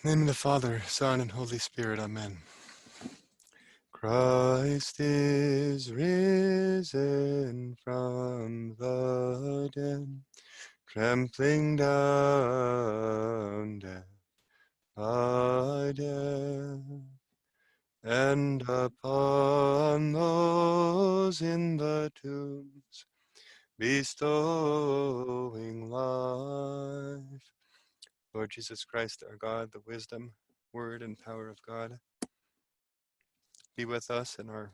In the name of the Father, Son, and Holy Spirit, Amen. Christ is risen from the dead, trampling down death by death, and upon those in the tombs bestowing life. Lord Jesus Christ, our God, the wisdom, word, and power of God, be with us in our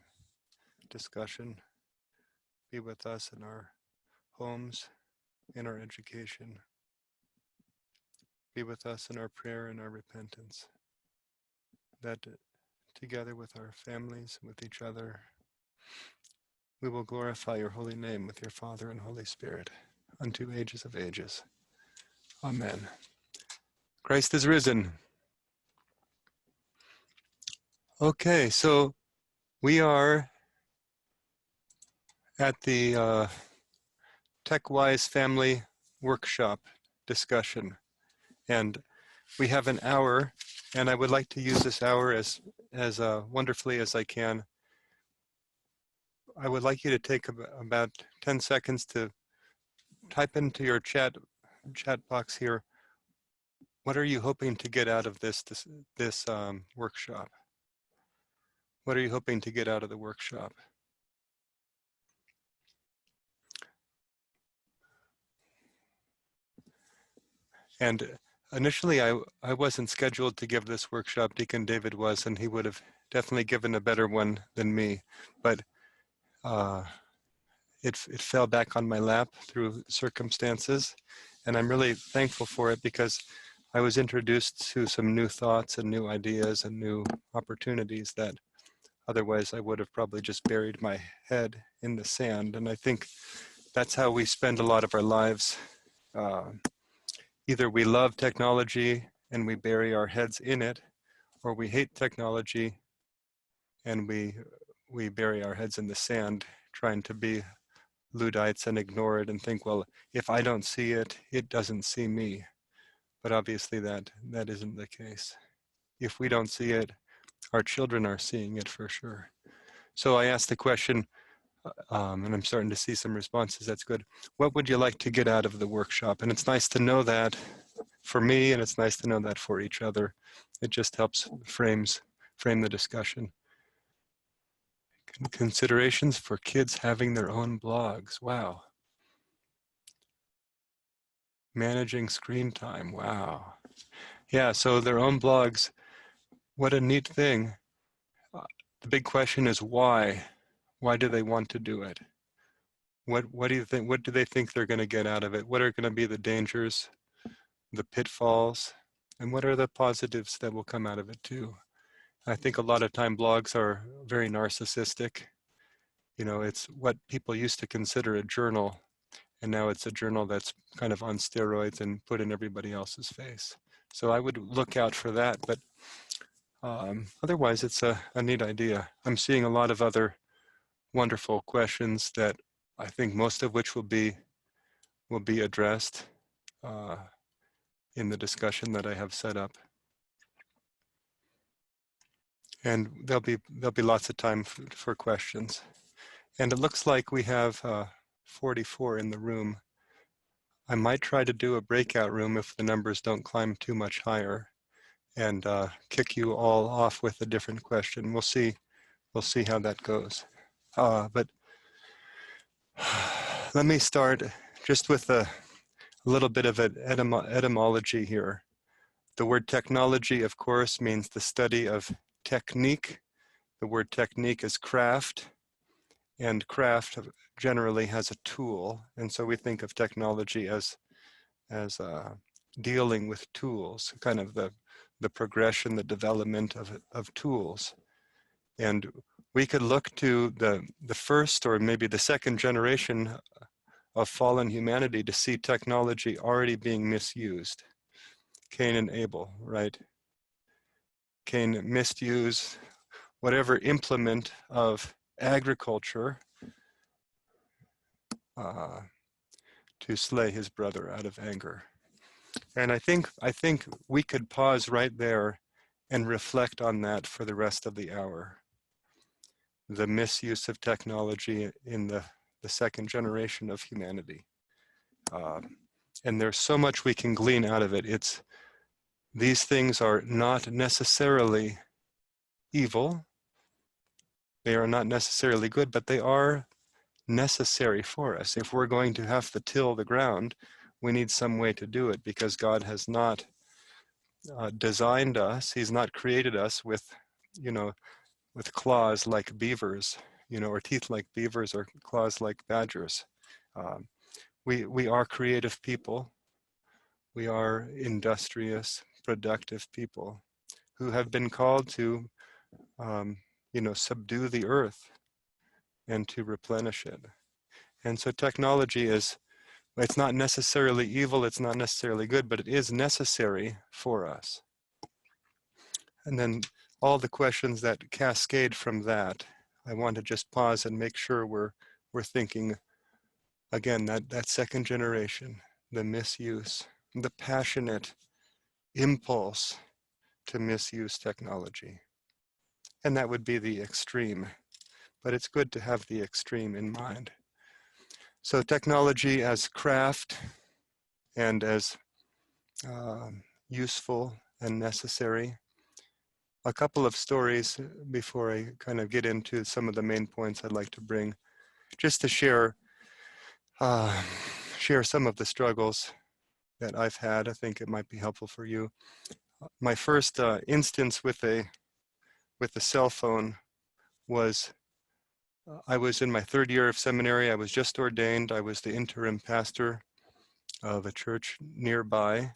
discussion. Be with us in our homes, in our education. Be with us in our prayer and our repentance. That together with our families, with each other, we will glorify your holy name with your Father and Holy Spirit unto ages of ages. Amen. Christ is risen. Okay, so we are at the Techwise family workshop discussion, and we have an hour, and I would like to use this hour as wonderfully as I can. I would like you to take about 10 seconds to type into your chat box here, what are you hoping to get out of this workshop? What are you hoping to get out of the workshop? And initially, I wasn't scheduled to give this workshop. Deacon David was, and he would have definitely given a better one than me. But it fell back on my lap through circumstances, and I'm really thankful for it because I was introduced to some new thoughts and new ideas and new opportunities that otherwise I would have probably just buried my head in the sand. And I think that's how we spend a lot of our lives. Either we love technology and we bury our heads in it, or we hate technology and we bury our heads in the sand trying to be Luddites and ignore it and think, well, if I don't see it, it doesn't see me. But obviously that isn't the case. If we don't see it, our children are seeing it for sure. So I asked the question, and I'm starting to see some responses. That's good. What would you like to get out of the workshop? And it's nice to know that for me, and it's nice to know that for each other. It just helps frame the discussion. Considerations for kids having their own blogs. Wow. Managing screen time. Wow. Yeah, so their own blogs. What a neat thing. The big question is why? Why do they want to do it? What do you think? What do they think they're going to get out of it? What are going to be the dangers, the pitfalls, and what are the positives that will come out of it too? I think a lot of time blogs are very narcissistic. You know, it's what people used to consider a journal, and now it's a journal that's kind of on steroids and put in everybody else's face. So I would look out for that, but otherwise it's a neat idea. I'm seeing a lot of other wonderful questions that I think most of which will be addressed in the discussion that I have set up. And there'll be lots of time for questions. And it looks like we have 44 in the room. I might try to do a breakout room if the numbers don't climb too much higher, and kick you all off with a different question. We'll see how that goes. But let me start just with a little bit of an etymology here. The word technology, of course, means the study of technique. The word technique is craft, and craft generally has a tool, and so we think of technology as dealing with tools, kind of the progression, the development of tools. And we could look to the first or maybe the second generation of fallen humanity to see technology already being misused. Cain and Abel, right? Cain misused whatever implement of agriculture to slay his brother out of anger. And I think we could pause right there and reflect on that for the rest of the hour. The misuse of technology in the second generation of humanity. And there's so much we can glean out of it. These things are not necessarily evil. They are not necessarily good, but they are necessary for us. If we're going to have to till the ground, we need some way to do it, because God has not designed us. He's not created us with, with claws like beavers, or teeth like beavers, or claws like badgers. Um, we are creative people. We are industrious, productive people who have been called to, subdue the earth and to replenish it. And so technology it's not necessarily evil, it's not necessarily good, but it is necessary for us. And then all the questions that cascade from that, I want to just pause and make sure we're thinking, again, that second generation, the misuse, the passionate impulse to misuse technology. And that would be the extreme, but it's good to have the extreme in mind. So technology as craft and as useful and necessary. A couple of stories before I kind of get into some of the main points I'd like to bring, just to share some of the struggles that I've had. I think it might be helpful for you. My first instance with a cell phone was, I was in my third year of seminary. I was just ordained. I was the interim pastor of a church nearby,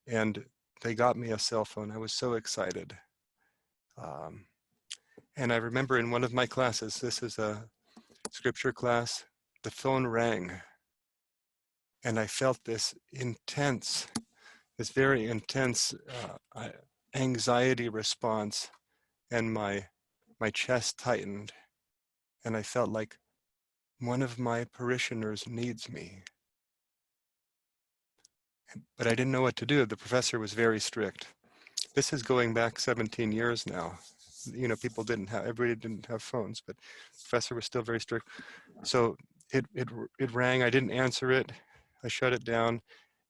and they got me a cell phone. I was so excited. And I remember in one of my classes, this is a scripture class, the phone rang, and I felt this very intense anxiety response, and my chest tightened, and I felt like one of my parishioners needs me. But I didn't know what to do. The professor was very strict. This is going back 17 years now. Everybody didn't have phones, but the professor was still very strict. So it rang, I didn't answer it, I shut it down,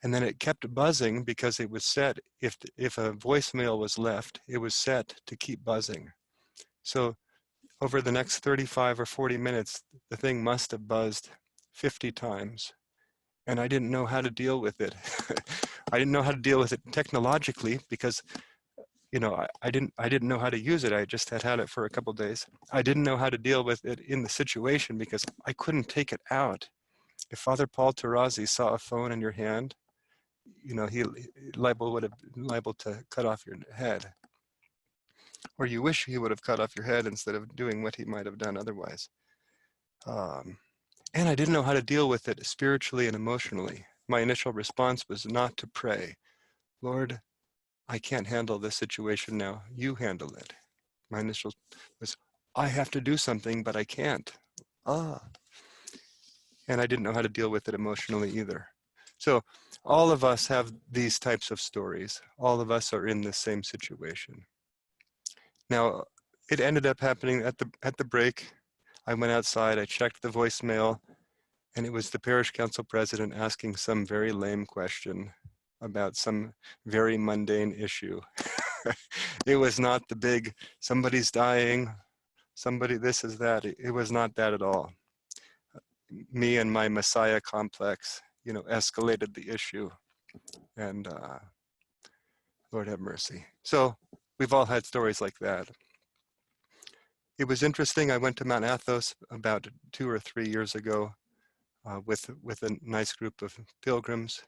and then it kept buzzing because it was set, if a voicemail was left, it was set to keep buzzing. So over the next 35 or 40 minutes, the thing must have buzzed 50 times, and I didn't know how to deal with it. I didn't know how to deal with it technologically because I didn't know how to use it. I just had it for a couple days. I didn't know how to deal with it in the situation because I couldn't take it out. If Father Paul Tarazi saw a phone in your hand, he would have been liable to cut off your head. Or you wish he would have cut off your head instead of doing what he might have done otherwise. And I didn't know how to deal with it spiritually and emotionally. My initial response was not to pray, Lord, I can't handle this situation now. You handle it. My initial was, I have to do something, but I can't. And I didn't know how to deal with it emotionally either. So all of us have these types of stories. All of us are in the same situation. Now, it ended up happening at the break. I went outside, I checked the voicemail, and it was the parish council president asking some very lame question about some very mundane issue. It was not the big, somebody's dying, somebody this is that. It was not that at all. Me and my Messiah complex, escalated the issue, and Lord have mercy. So we've all had stories like that. It was interesting. I went to Mount Athos about 2 or 3 years ago with a nice group of pilgrims,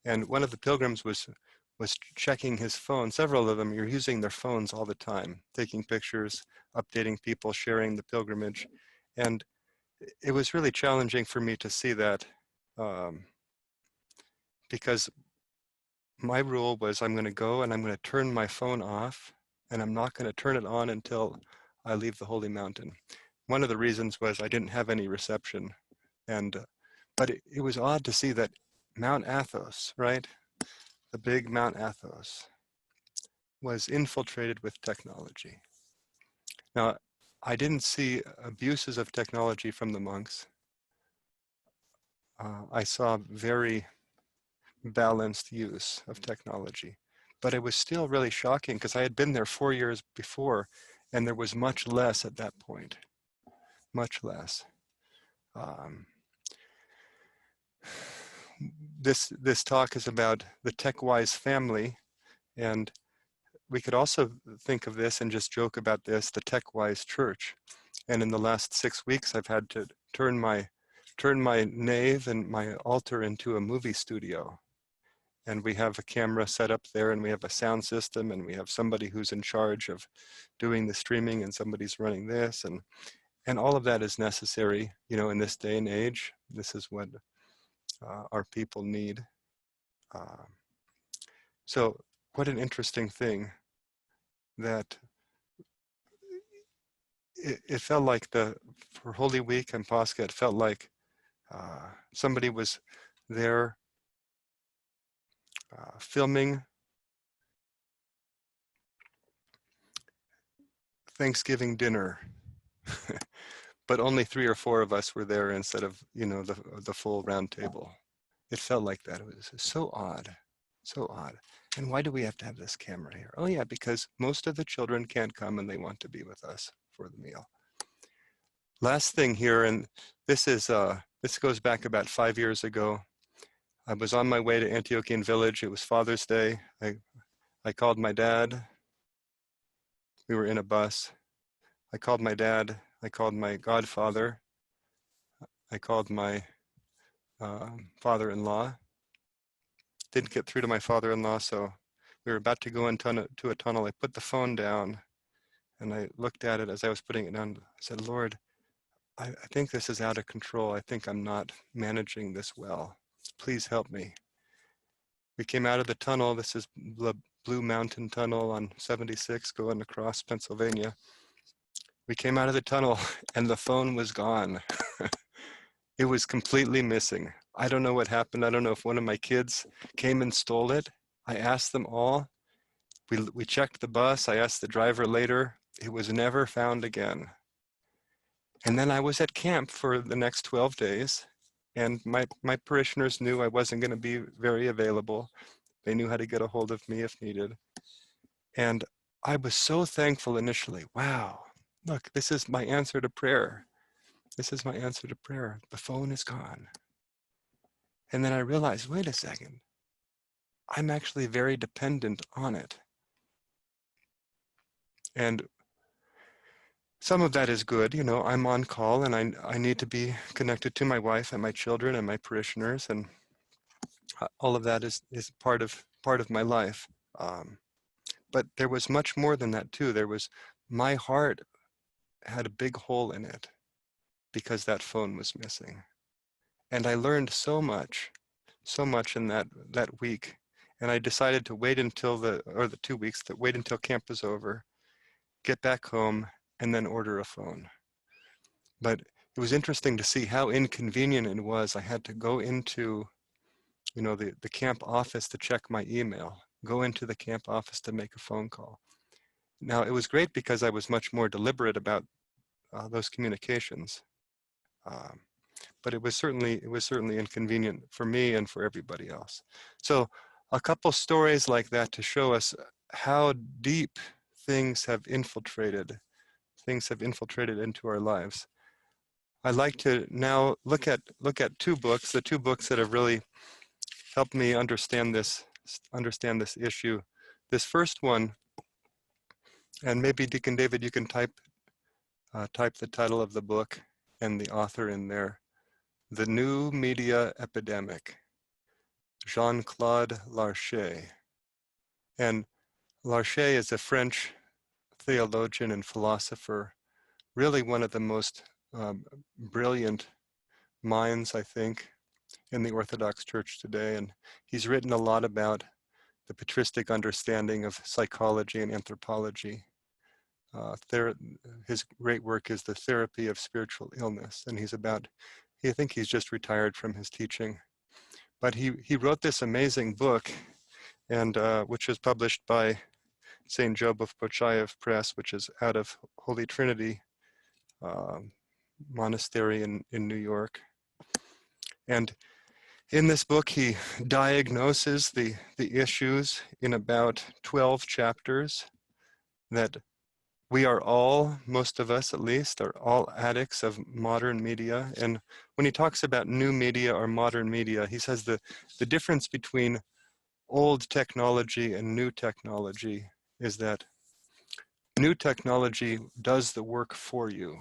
and one of the pilgrims was checking his phone. Several of them are using their phones all the time, taking pictures, updating people, sharing the pilgrimage, and it was really challenging for me to see that, because my rule was I'm going to go and I'm going to turn my phone off, and I'm not going to turn it on until I leave the Holy Mountain. One of the reasons was I didn't have any reception, and but it was odd to see that Mount Athos, right? the big Mount Athos, was infiltrated with technology. Now, I didn't see abuses of technology from the monks. I saw very balanced use of technology. But it was still really shocking because I had been there 4 years before and there was much less at that point, much less. Um, this talk is about the Techwise family, and we could also think of this and just joke about this, the Techwise church. And in the last 6 weeks, I've had to turn my nave and my altar into a movie studio. And we have a camera set up there, and we have a sound system, and we have somebody who's in charge of doing the streaming, and somebody's running this, and all of that is necessary, you know, in this day and age. This is what our people need. So what an interesting thing that it felt like for Holy Week and Pascha, it felt like somebody was there filming Thanksgiving dinner, but only 3 or 4 of us were there instead of, you know, the full round table. It felt like that. It was so odd, so odd. And why do we have to have this camera here? Oh yeah, because most of the children can't come and they want to be with us for the meal. Last thing here, and this goes back about 5 years ago. I was on my way to Antiochian Village. It was Father's Day. I called my dad. We were in a bus. I called my dad. I called my godfather. I called my father-in-law. Didn't get through to my father-in-law, so we were about to go into a tunnel. I put the phone down, and I looked at it as I was putting it down. I said, Lord, I think this is out of control. I think I'm not managing this well. Please help me. We came out of the tunnel. This is the Blue Mountain Tunnel on 76 going across Pennsylvania. We came out of the tunnel and the phone was gone. It was completely missing. I don't know what happened. I don't know if one of my kids came and stole it. I asked them all. We checked the bus. I asked the driver later. It was never found again. And then I was at camp for the next 12 days. And my parishioners knew I wasn't going to be very available. They knew how to get a hold of me if needed. And I was so thankful initially. Wow, look, this is my answer to prayer. This is my answer to prayer. The phone is gone. And then I realized, wait a second, I'm actually very dependent on it. And some of that is good, you know, I'm on call and I need to be connected to my wife and my children and my parishioners, and all of that is part of my life. But there was much more than that too. There was, my heart had a big hole in it because that phone was missing. And I learned so much in that week. And I decided to wait until the 2 weeks, to wait until camp was over, get back home, and then order a phone. But it was interesting to see how inconvenient it was. I had to go into, you know, the camp office to check my email, go into the camp office to make a phone call. Now, it was great because I was much more deliberate about those communications. But it was certainly inconvenient for me and for everybody else. So a couple stories like that to show us how deep things have infiltrated into our lives. I'd like to now look at 2 books, the 2 books that have really helped me understand this issue. This first one, and maybe Deacon David, you can type the title of the book and the author in there. The New Media Epidemic, Jean-Claude Larcher. And Larcher is a French theologian and philosopher, really one of the most brilliant minds, I think, in the Orthodox Church today. And he's written a lot about the patristic understanding of psychology and anthropology. His great work is The Therapy of Spiritual Illness, and I think he's just retired from his teaching. But he wrote this amazing book and which was published by St. Job of Pochayev Press, which is out of Holy Trinity Monastery in New York. And in this book, he diagnoses the issues in about 12 chapters that we are all, most of us at least, are all addicts of modern media. And when he talks about new media or modern media, he says the difference between old technology and new technology is that new technology does the work for you.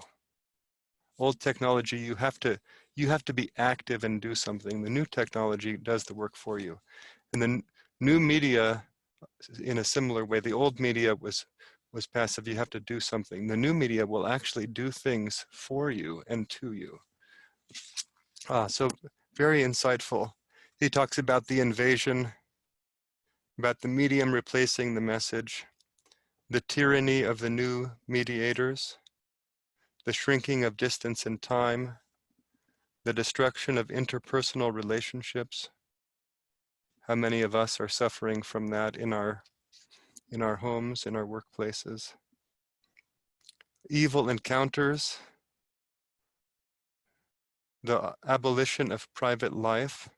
Old technology, you have to be active and do something. The new technology does the work for you. And the new media, in a similar way, the old media was passive. You have to do something. The new media will actually do things for you and to you. So very insightful. He talks about the invasion, about the medium replacing the message, the tyranny of the new mediators, the shrinking of distance and time, the destruction of interpersonal relationships. How many of us are suffering from that in our homes, in our workplaces? Evil encounters, the abolition of private life,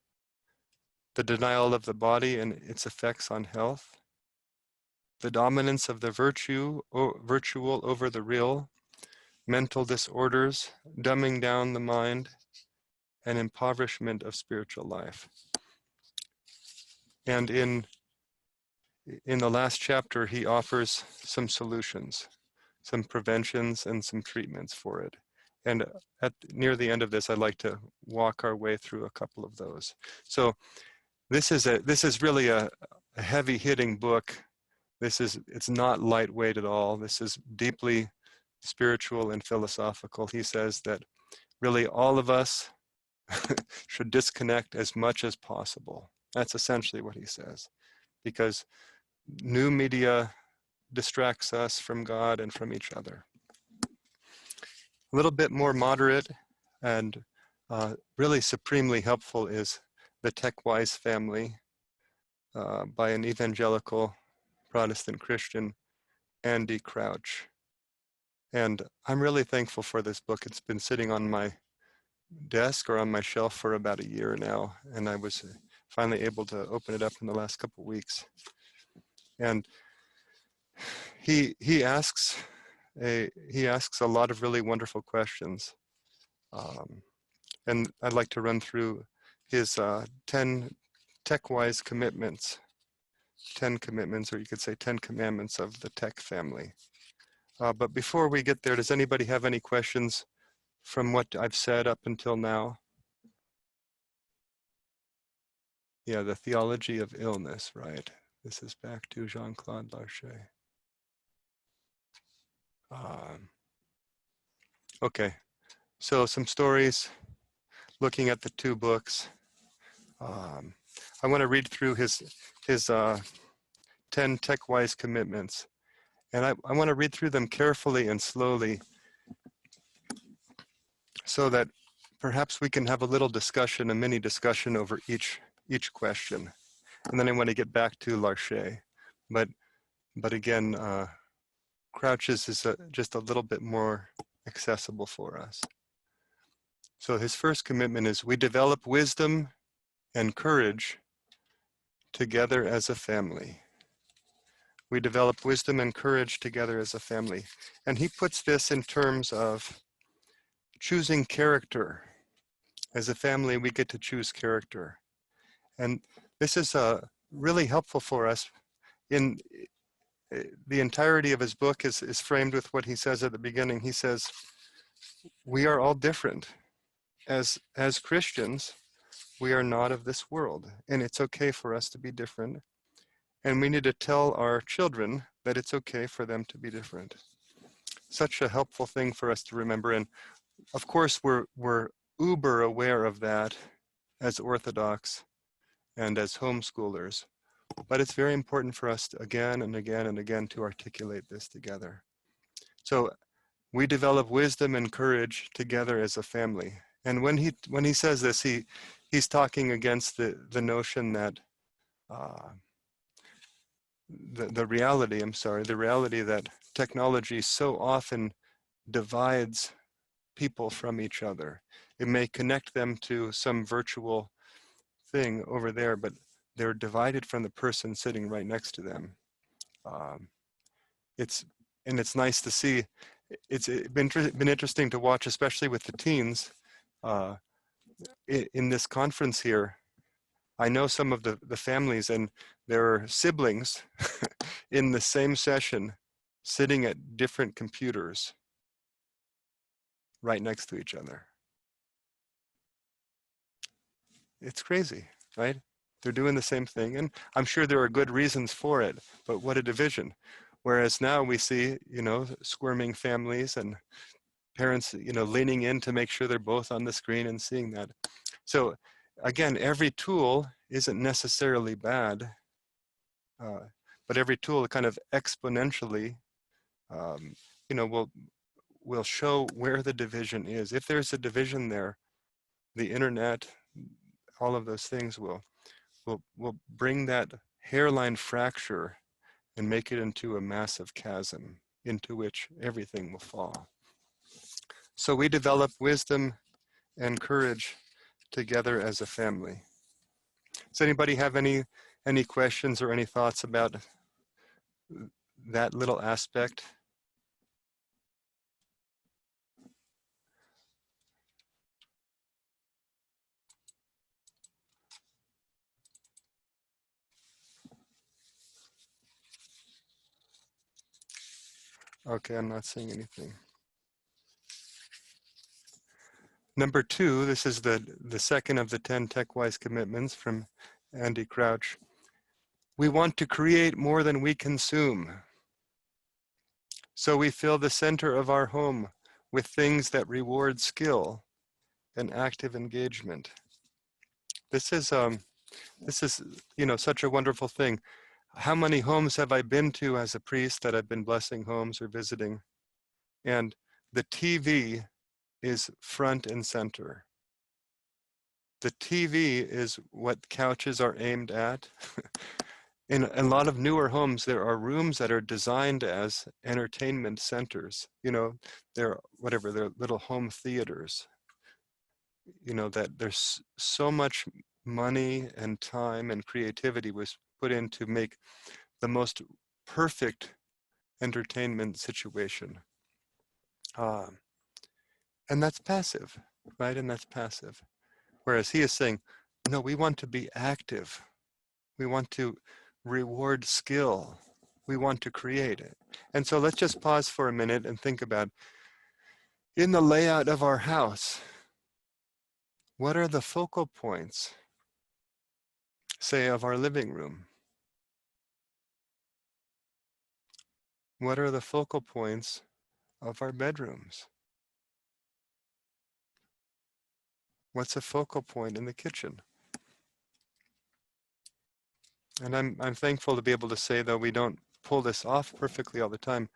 the denial of the body and its effects on health, the dominance of the virtual over the real, mental disorders, dumbing down the mind, and impoverishment of spiritual life. And in the last chapter, he offers some solutions, some preventions and some treatments for it. And near the end of this, I'd like to walk our way through a couple of those. So this is really a heavy hitting book. It's not lightweight at all. This is deeply spiritual and philosophical. He says that really all of us should disconnect as much as possible. That's essentially what he says, because new media distracts us from God and from each other. A little bit more moderate and really supremely helpful is the Techwise family by an evangelical Protestant Christian, Andy Crouch. And I'm really thankful for this book. It's been sitting on my desk or on my shelf for about a year now, and I was finally able to open it up in the last couple of weeks. And he asks a lot of really wonderful questions, and I'd like to run through his 10 Techwise commitments, 10 commitments, or you could say 10 commandments of the Tech family. But before we get there, does anybody have any questions from what I've said up until now? Yeah, the theology of illness, right? This is back to Jean-Claude Larcher. Okay, so some stories, looking at the two books. I want to read through his 10 Techwise commitments. And I want to read through them carefully and slowly so that perhaps we can have a little discussion, a mini discussion over each question. And then I want to get back to Larcher. But again, Crouch's is just a little bit more accessible for us. So his first commitment is, we develop wisdom and courage together as a family. We develop wisdom and courage together as a family. And he puts this in terms of choosing character. As a family, we get to choose character. And this is really helpful for us. In the entirety of his book is framed with what he says at the beginning. He says, we are all different. As Christians, we are not of this world, and it's okay for us to be different. And we need to tell our children that it's okay for them to be different. Such a helpful thing for us to remember. And of course, we're uber aware of that as Orthodox and as homeschoolers. But it's very important for us to, again and again and again, to articulate this together. So we develop wisdom and courage together as a family. And when he says this, he's talking against the notion that the reality, I'm sorry, the reality that technology so often divides people from each other. It may connect them to some virtual thing over there, but they're divided from the person sitting right next to them. Um, it's and it's nice to see. It's been interesting to watch, especially with the teens. Uh, in this conference here, I know some of the families and their siblings in the same session, sitting at different computers right next to each other. It's crazy, right? They're doing the same thing, and I'm sure there are good reasons for it, but what a division. Whereas now we see, squirming families and parents, leaning in to make sure they're both on the screen and seeing that. So again, every tool isn't necessarily bad, but every tool kind of exponentially, um, will show where the division is. If there's a division there, the internet, all of those things will bring that hairline fracture and make it into a massive chasm into which everything will fall. So we develop wisdom and courage together as a family. Does anybody have any questions or any thoughts about that little aspect? Okay, I'm not seeing anything. Number 2, this is the second of the 10 Techwise commitments from Andy Crouch. We want to create more than we consume. So we fill the center of our home with things that reward skill and active engagement. This is such a wonderful thing. How many homes have I been to as a priest that I've been blessing homes or visiting? And the TV is front and center. The TV is what couches are aimed at. In a lot of newer homes, there are rooms that are designed as entertainment centers. They're little home theaters. That there's so much money and time and creativity was put in to make the most perfect entertainment situation. And that's passive, right? And that's passive. Whereas he is saying, no, we want to be active. We want to reward skill. We want to create it. And so let's just pause for a minute and think about, in the layout of our house, what are the focal points, say, of our living room? What are the focal points of our bedrooms? What's a focal point in the kitchen? And I'm thankful to be able to say, though we don't pull this off perfectly all the time,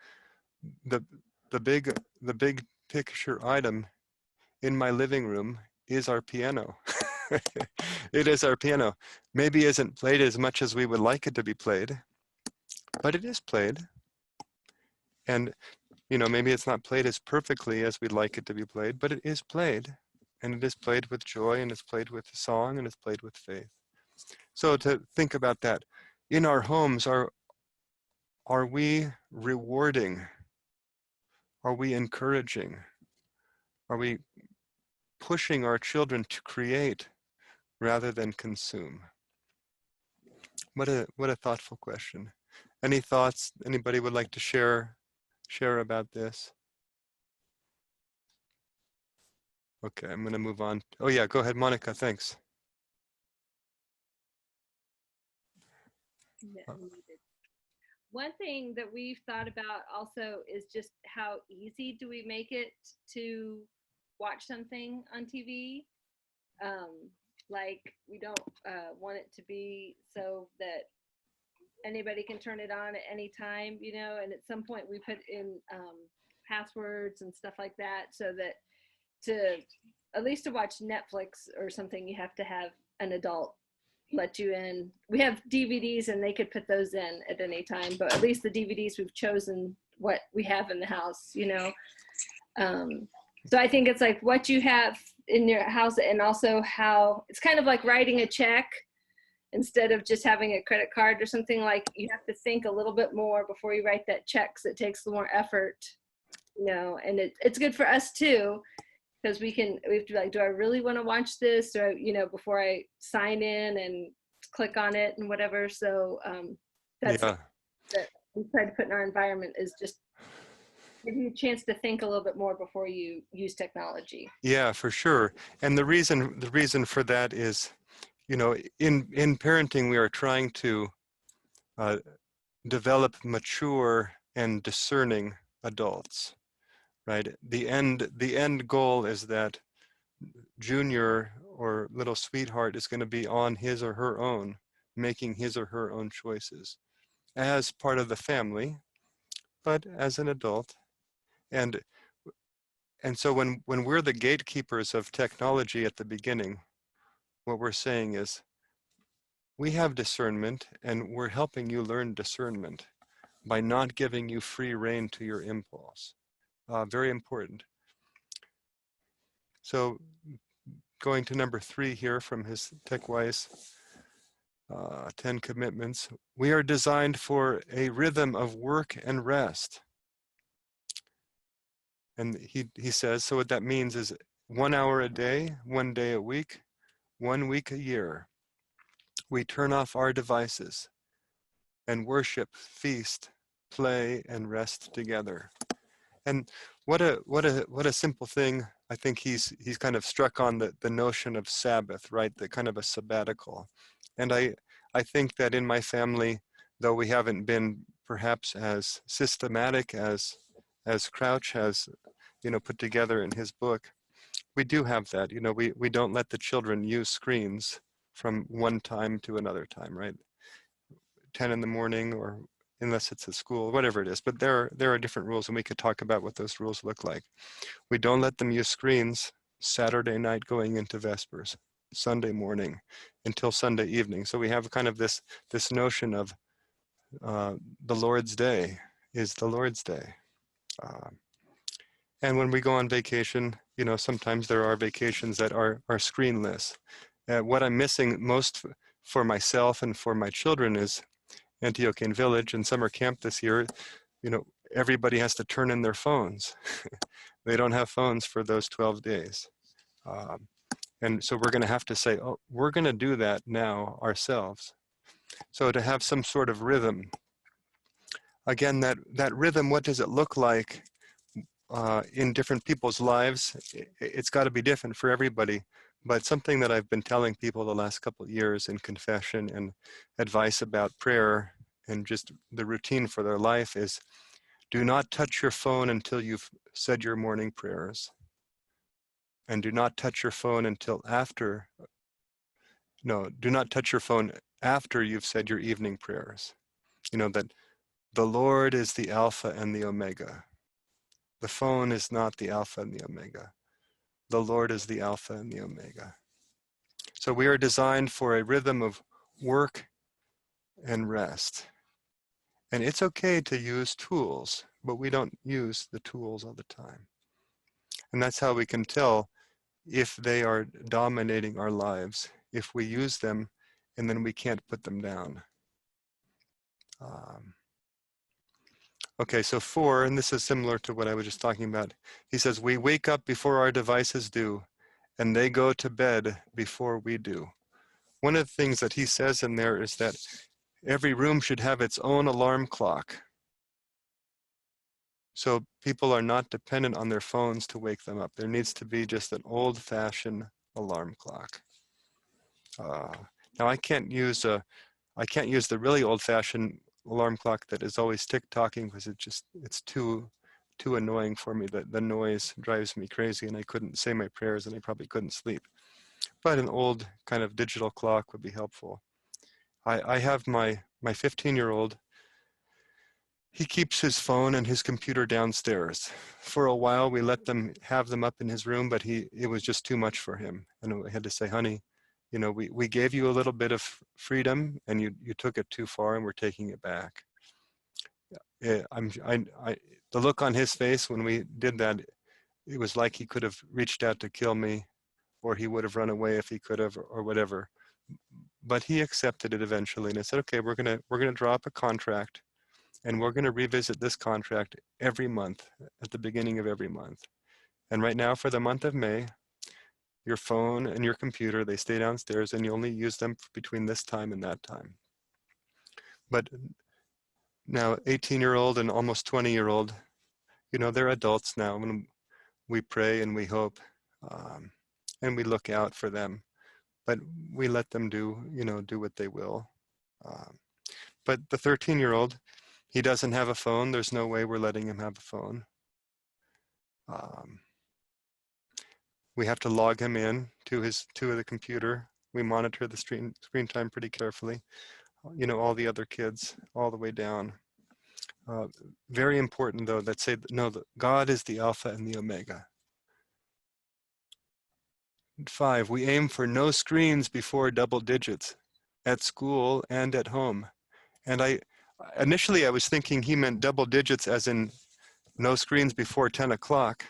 the big picture item in my living room is our piano. It is our piano. Maybe isn't played as much as we would like it to be played, but it is played. And maybe it's not played as perfectly as we'd like it to be played, but it is played. And it is played with joy, and it's played with song, and it's played with faith. So to think about that, in our homes, are we rewarding? Are we encouraging? Are we pushing our children to create rather than consume? What a thoughtful question. Any thoughts anybody would like to share about this? Okay, I'm going to move on. Oh yeah, go ahead, Monica, thanks. One thing that we've thought about also is just how easy do we make it to watch something on TV? Like we don't want it to be so that anybody can turn it on at any time, and at some point we put in passwords and stuff like that, so that to at least to watch Netflix or something, you have to have an adult, let you in. We have DVDs and they could put those in at any time, but at least the DVDs we've chosen what we have in the house, you know. So I think it's like what you have in your house, and also how it's kind of like writing a check instead of just having a credit card or something. Like you have to think a little bit more before you write that check, so it takes more effort, you know. And it's good for us too, because we have to be like, do I really want to watch this, or, you know, before I sign in and click on it and whatever. So that's Yeah. that we try to put in our environment, is just give you a chance to think a little bit more before you use technology. Yeah, for sure. And the reason for that is, you know, in parenting, we are trying to uh, develop mature and discerning adults, right? The end goal is that Junior or little sweetheart is going to be on his or her own, making his or her own choices as part of the family, but as an adult. And and so when we're the gatekeepers of technology at the beginning, what we're saying is, we have discernment and we're helping you learn discernment by not giving you free rein to your impulse. Very important. So going to number 3 here from his Techwise 10 commitments, we are designed for a rhythm of work and rest. And he says, so what that means is 1 hour a day, 1 day a week, 1 week a year. We turn off our devices and worship, feast, play, and rest together. And what a simple thing. I think he's kind of struck on the notion of Sabbath, right? The kind of a sabbatical. And I think that in my family, though we haven't been perhaps as systematic as Crouch has, you know, put together in his book, we do have that. You know, we don't let the children use screens from one time to another time, right? 10 in the morning, or unless it's at school, whatever it is. But there are different rules, and we could talk about what those rules look like. We don't let them use screens Saturday night going into Vespers, Sunday morning until Sunday evening. So we have kind of this notion of the Lord's Day is the Lord's Day. And when we go on vacation, you know, sometimes there are vacations that are screenless. What I'm missing most for myself and for my children is Antiochian Village and summer camp this year. You know, everybody has to turn in their phones. They don't have phones for those 12 days. And so we're going to have to say, oh, we're going to do that now ourselves. So to have some sort of rhythm. Again, that rhythm, what does it look like in different people's lives? It's got to be different for everybody. But something that I've been telling people the last couple of years in confession and advice about prayer and just the routine for their life is, do not touch your phone until you've said your morning prayers. And do not touch your phone until after, no, do not touch your phone after you've said your evening prayers. You know, that the Lord is the Alpha and the Omega. The phone is not the Alpha and the Omega. The Lord is the Alpha and the Omega. So we are designed for a rhythm of work and rest. And it's okay to use tools, but we don't use the tools all the time. And that's how we can tell if they are dominating our lives, if we use them and then we can't put them down. Okay, so 4, and this is similar to what I was just talking about. He says, we wake up before our devices do, and they go to bed before we do. One of the things that he says in there is that every room should have its own alarm clock. So people are not dependent on their phones to wake them up. There needs to be just an old-fashioned alarm clock. Now I can't use the really old-fashioned alarm clock that is always tick-tocking, because it's too annoying for me. The noise drives me crazy, and I couldn't say my prayers, and I probably couldn't sleep. But an old kind of digital clock would be helpful. I have my 15-year-old. He keeps his phone and his computer downstairs. For a while, we let them have them up in his room, but it was just too much for him. And I had to say, honey, You know, we gave you a little bit of freedom, and you took it too far, and we're taking it back. The look on his face when we did that, it was like he could have reached out to kill me, or he would have run away if he could have, or whatever. But he accepted it eventually, and I said, okay, we're gonna draw up a contract, and we're gonna revisit this contract every month at the beginning of every month. And right now, for the month of May, your phone and your computer, they stay downstairs, and you only use them between this time and that time. But now 18-year-old and almost 20-year-old, you know, they're adults now, and we pray and we hope, and we look out for them, but we let them do, you know, do what they will. But the 13-year-old, he doesn't have a phone. There's no way we're letting him have a phone. We have to log him in to the computer. We monitor the screen time pretty carefully. You know, all the other kids, all the way down. Very important, though, that say, no, God is the Alpha and the Omega. 5, we aim for no screens before double digits at school and at home. And initially I was thinking he meant double digits as in no screens before 10 o'clock.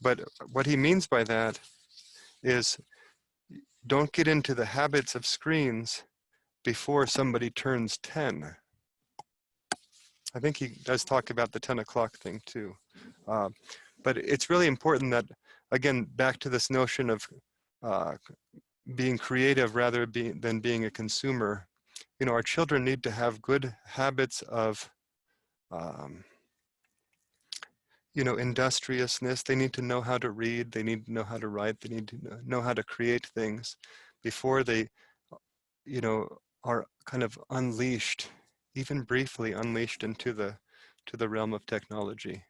But what he means by that is don't get into the habits of screens before somebody turns 10. I think he does talk about the 10 o'clock thing too. But it's really important that, again, back to this notion of being creative rather than being a consumer. You know, our children need to have good habits of, you know, industriousness. They need to know how to read. They need to know how to write. They need to know how to create things before they, you know, are kind of unleashed, even briefly unleashed into the realm of technology.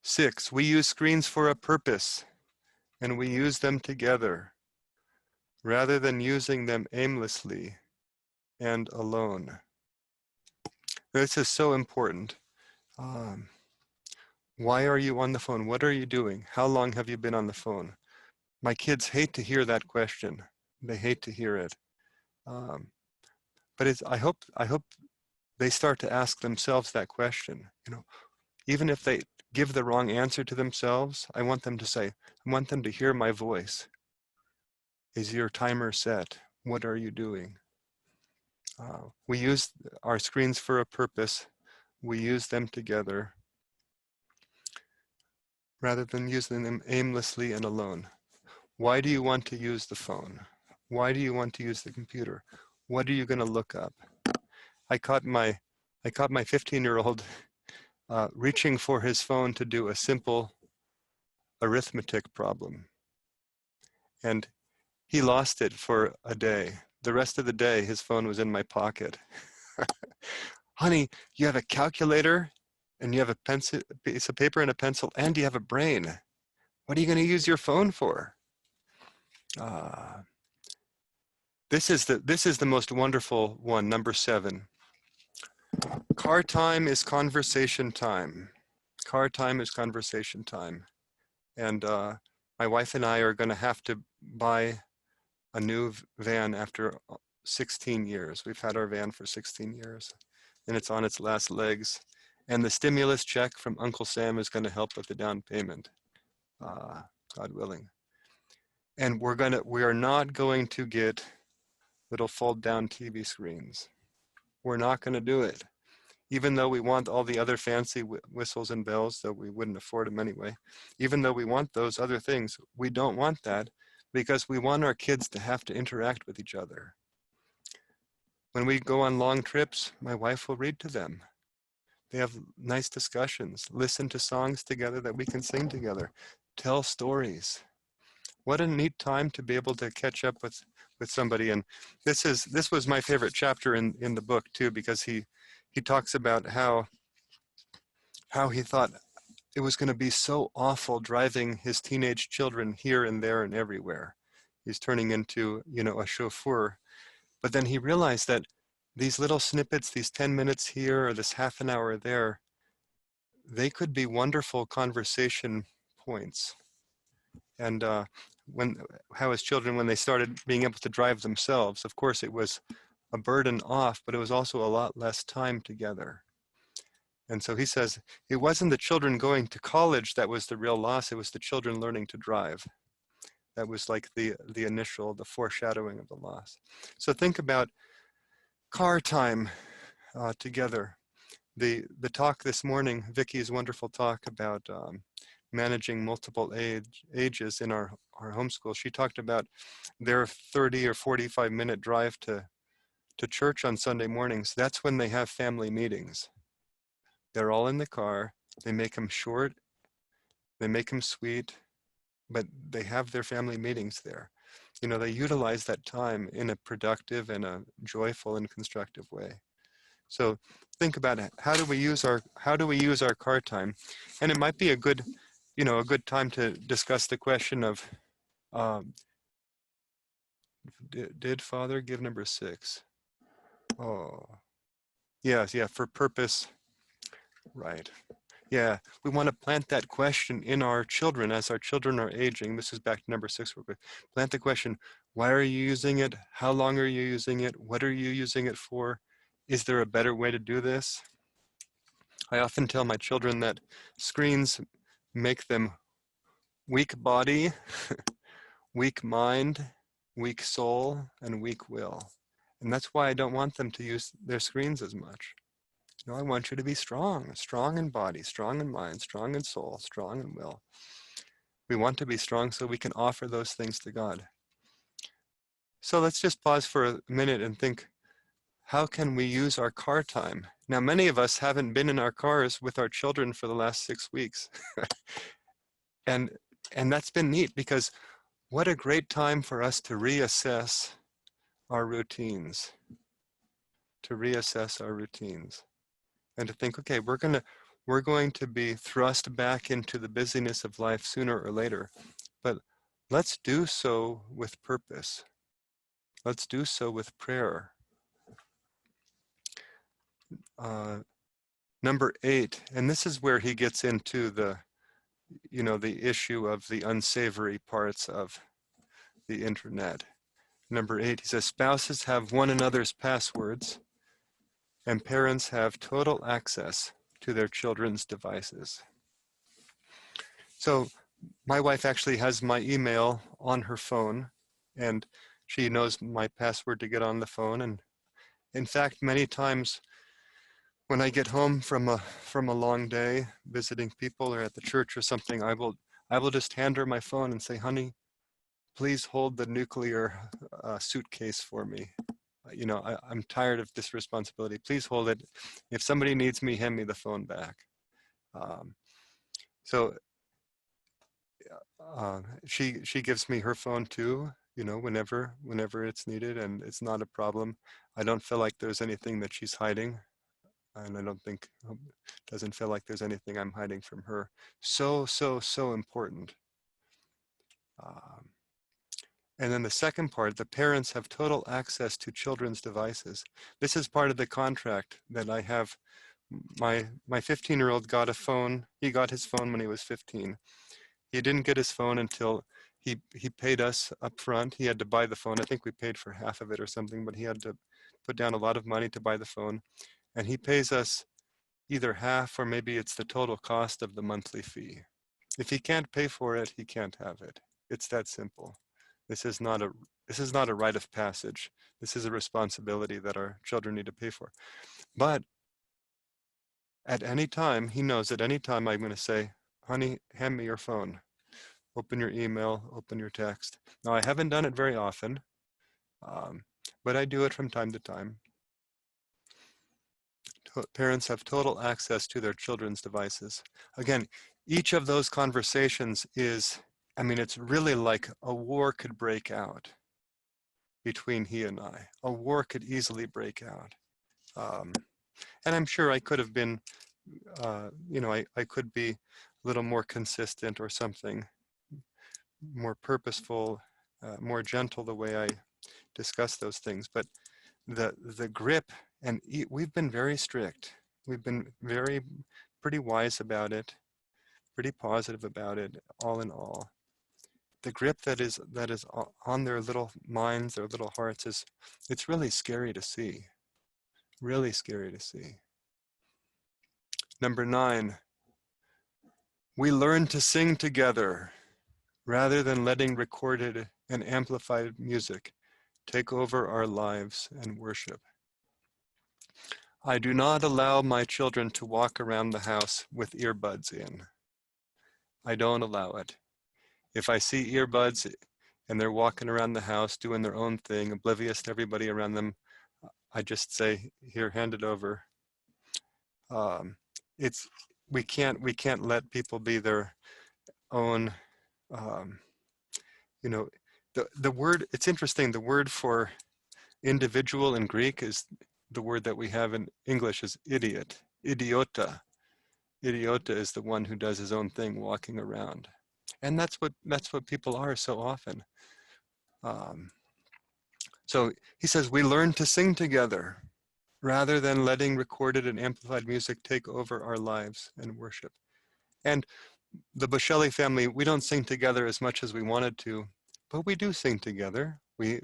6, we use screens for a purpose, and we use them together rather than using them aimlessly and alone. This is so important. Why are you on the phone? What are you doing? How long have you been on the phone? My kids hate to hear that question. They hate to hear it. But I hope they start to ask themselves that question. You know, even if they give the wrong answer to themselves, I want them to say, I want them to hear my voice. Is your timer set? What are you doing? We use our screens for a purpose. We use them together rather than using them aimlessly and alone. Why do you want to use the phone? Why do you want to use the computer? What are you going to look up? I caught my 15-year-old reaching for his phone to do a simple arithmetic problem. And he lost it for a day. The rest of the day, his phone was in my pocket. Honey, you have a calculator, and you have a piece of paper and a pencil, and you have a brain. What are you going to use your phone for? This is the most wonderful one, number 7. Car time is conversation time. Car time is conversation time. And my wife and I are going to have to buy a new van after 16 years. We've had our van for 16 years, and it's on its last legs. And the stimulus check from Uncle Sam is going to help with the down payment, God willing. And we are not going to get little fold-down TV screens. We're not going to do it. Even though we want all the other fancy whistles and bells, though we wouldn't afford them anyway. Even though we want those other things, we don't want that because we want our kids to have to interact with each other. When we go on long trips, my wife will read to them. They have nice discussions, listen to songs together that we can sing together, tell stories. What a neat time to be able to catch up with somebody. And this was my favorite chapter in the book too, because he talks about how he thought it was going to be so awful driving his teenage children here and there and everywhere. He's turning into, you know, a chauffeur. But then he realized that these little snippets, these 10 minutes here or this half an hour there, they could be wonderful conversation points. And when, how as children, when they started being able to drive themselves, of course it was a burden off, but it was also a lot less time together. And so he says, it wasn't the children going to college that was the real loss, it was the children learning to drive. That was like the initial, the foreshadowing of the loss. So think about car time together. The talk this morning, Vicky's wonderful talk about managing multiple ages in our homeschool, she talked about their 30 or 45-minute drive to church on Sunday mornings. That's when they have family meetings. They're all in the car. They make them short. They make them sweet, but they have their family meetings there. You know, they utilize that time in a productive and a joyful and constructive way. So think about it. How do we use our car time? And it might be a good, you know, a good time to discuss the question of, um, did Father give number 6? Oh, yes, yeah, for purpose, right. Yeah, we want to plant that question in our children as our children are aging. This is back to number 6 real quick. Plant the question, why are you using it? How long are you using it? What are you using it for? Is there a better way to do this? I often tell my children that screens make them weak body, weak mind, weak soul, and weak will. And that's why I don't want them to use their screens as much. No, I want you to be strong, strong in body, strong in mind, strong in soul, strong in will. We want to be strong so we can offer those things to God. So let's just pause for a minute and think, how can we use our car time? Now, many of us haven't been in our cars with our children for the last 6 weeks. and that's been neat, because what a great time for us to reassess our routines, and to think, okay, we're going to be thrust back into the busyness of life sooner or later, but let's do so with purpose. Let's do so with prayer. Number 8, and this is where he gets into the, you know, the issue of the unsavory parts of the internet. Number 8, he says, spouses have one another's passwords, and parents have total access to their children's devices. So my wife actually has my email on her phone, and she knows my password to get on the phone. And in fact, many times when I get home from a long day visiting people or at the church or something, I will just hand her my phone and say, honey, please hold the nuclear suitcase for me. You know, I'm tired of this responsibility. Please hold it. If somebody needs me, hand me the phone back. So she gives me her phone too, you know, whenever it's needed, and it's not a problem. I don't feel like there's anything that she's hiding, and I don't think, doesn't feel like there's anything I'm hiding from her. So important. Um, and then the second part, the parents have total access to children's devices. This is part of the contract that I have. My 15-year-old got a phone. He got his phone when he was 15. He didn't get his phone until he paid us up front. He had to buy the phone. I think we paid for half of it or something, but he had to put down a lot of money to buy the phone. And he pays us either half or maybe it's the total cost of the monthly fee. If he can't pay for it, he can't have it. It's that simple. This is not a rite of passage. This is a responsibility that our children need to pay for. But at any time, he knows at any time I'm going to say, honey, hand me your phone. Open your email, open your text. Now, I haven't done it very often, but I do it from time to time. Parents have total access to their children's devices. Again, each of those conversations is, I mean, it's really like a war could break out between he and I. A war could easily break out. And I'm sure I could have been, you know, I could be a little more consistent or something, more purposeful, more gentle the way I discuss those things. But the grip, and we've been very strict. We've been pretty wise about it, pretty positive about it, all in all. the grip that is on their little minds, their little hearts, it's really scary to see. Really scary to see. Number 9, we learn to sing together rather than letting recorded and amplified music take over our lives and worship. I do not allow my children to walk around the house with earbuds in. I don't allow it. If I see earbuds and they're walking around the house doing their own thing, oblivious to everybody around them, I just say, here, hand it over. It's we can't let people be their own. Um, you know, the word. It's interesting. The word for individual in Greek is the word that we have in English is idiot. Idiota. Idiota is the one who does his own thing, walking around, and that's what people are so often. Um, so he says we learn to sing together rather than letting recorded and amplified music take over our lives and worship. And the Bushelli family, we don't sing together as much as we wanted to, but we do sing together. We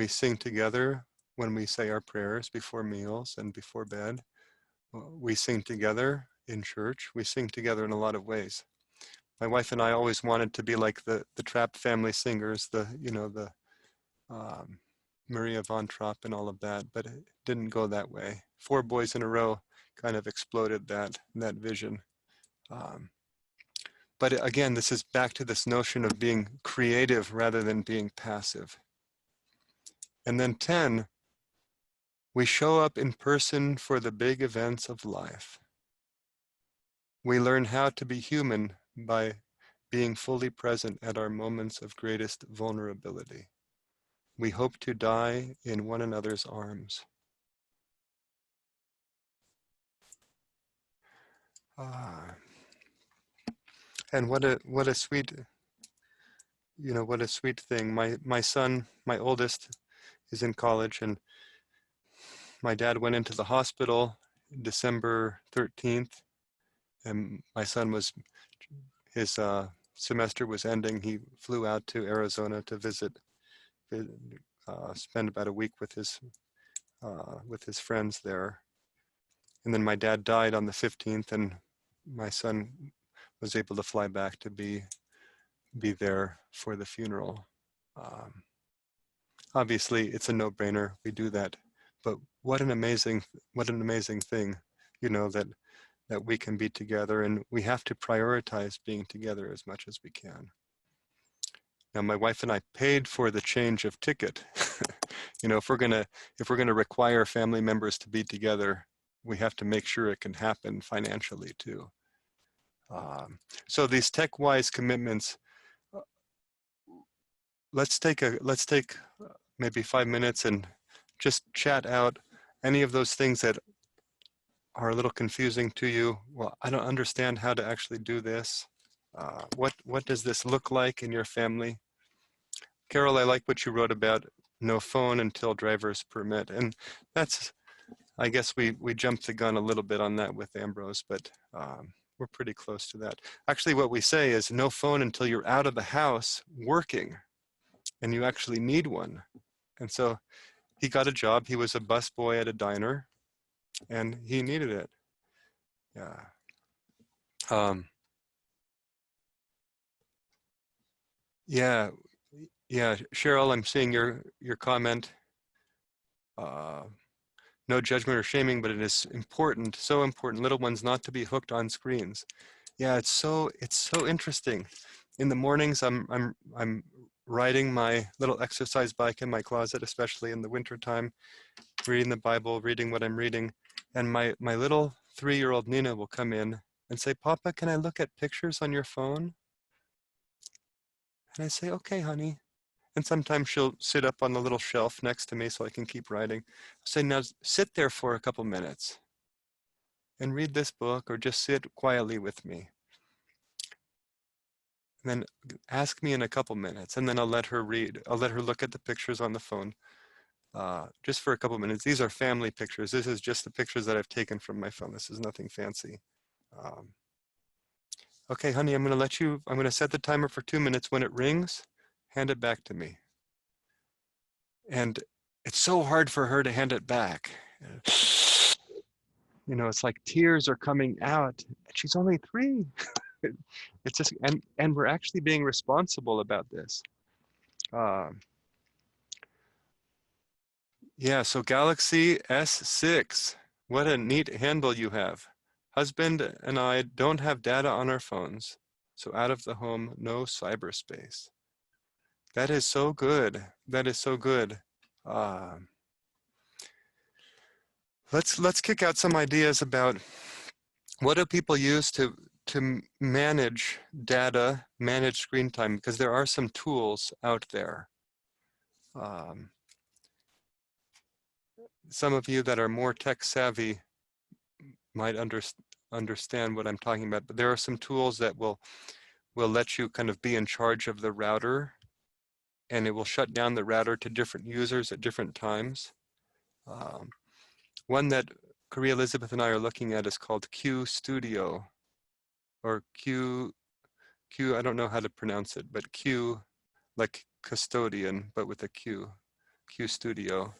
sing together when we say our prayers before meals and before bed. We sing together in church. We sing together in a lot of ways. My wife and I always wanted to be like the Trapp family singers, the Maria von Trapp and all of that, but it didn't go that way. 4 boys in a row kind of exploded that vision. But again, this is back to this notion of being creative rather than being passive. And then 10, we show up in person for the big events of life. We learn how to be human by being fully present at our moments of greatest vulnerability. We hope to die in one another's arms. And what a sweet, what a sweet thing. My son, my oldest, is in college, and my dad went into the hospital December 13th, and my son his semester was ending. He flew out to Arizona to spend about a week with his friends there. And then my dad died on the 15th, and my son was able to fly back to be there for the funeral. Obviously, it's a no-brainer. We do that, but what an amazing thing, that we can be together, and we have to prioritize being together as much as we can. Now, my wife and I paid for the change of ticket. If we're gonna require family members to be together, we have to make sure it can happen financially too. So these Techwise commitments, let's take maybe 5 minutes and just chat out any of those things that are a little confusing to you. Well, I don't understand how to actually do this. What does this look like in your family? Carol, I like what you wrote about no phone until driver's permit. And that's, I guess we jumped the gun a little bit on that with Ambrose, but we're pretty close to that. Actually, what we say is no phone until you're out of the house working and you actually need one. And so he got a job. He was a busboy at a diner and he needed it. Yeah. Yeah, Cheryl, I'm seeing your comment. No judgment or shaming, but it is important, so important, little ones not to be hooked on screens. Yeah, it's so interesting. In the mornings, I'm riding my little exercise bike in my closet, especially in the wintertime, reading the Bible, reading what I'm reading, and my little 3-year-old Nina will come in and say, "Papa, can I look at pictures on your phone?" And I say, "Okay, honey." And sometimes she'll sit up on the little shelf next to me so I can keep writing. I say, "Now sit there for a couple minutes and read this book, or just sit quietly with me. And then ask me in a couple minutes, and then I'll let her read. I'll let her look at the pictures on the phone just for a couple minutes. These are family pictures. This is just the pictures that I've taken from my phone. This is nothing fancy. Um, Okay, honey, I'm going to set the timer for 2 minutes. When it rings, hand it back to me. And it's so hard for her to hand it back. You know, it's like tears are coming out. She's only 3. It's just, and we're actually being responsible about this. Uh, yeah, so Galaxy S6. What a neat handle you have. Husband and I don't have data on our phones, so out of the home, no cyberspace. That is so good. That is so good. Uh, let's kick out some ideas about what do people use to manage data, manage screen time, because there are some tools out there. Um, some of you that are more tech savvy might understand what I'm talking about, but there are some tools that will let you kind of be in charge of the router, and it will shut down the router to different users at different times. Um, one that Korea Elizabeth and I are looking at is called Q Studio, or I don't know how to pronounce it, but Q like custodian, but with a Q, Q Studio.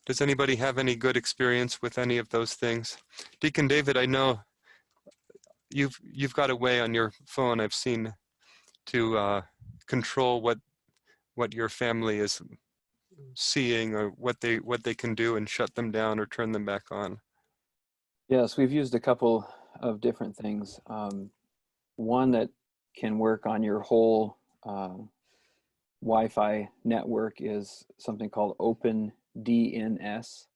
Does anybody have any good experience with any of those things? Deacon David, I know you've got a way on your phone I've seen to control what your family is seeing, or what they can do, and shut them down or turn them back on. Yes, we've used a couple of different things. One that can work on your whole Wi-Fi network is something called OpenDNS,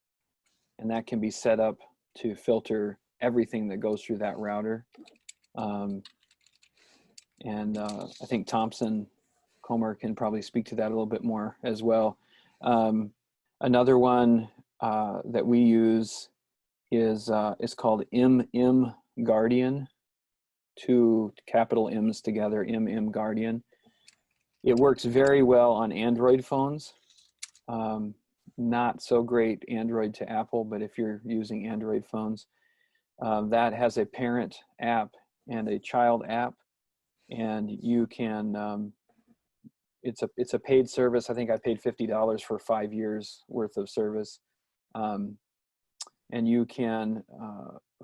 and that can be set up to filter everything that goes through that router. I think Thompson Comer can probably speak to that a little bit more as well. Another one that we use is called MM Guardian, 2 capital M's together, MM Guardian. It works very well on Android phones. Not so great Android to Apple, but if you're using Android phones, that has a parent app and a child app, and you can, it's a paid service. I think I paid $50 for 5 years worth of service. And you can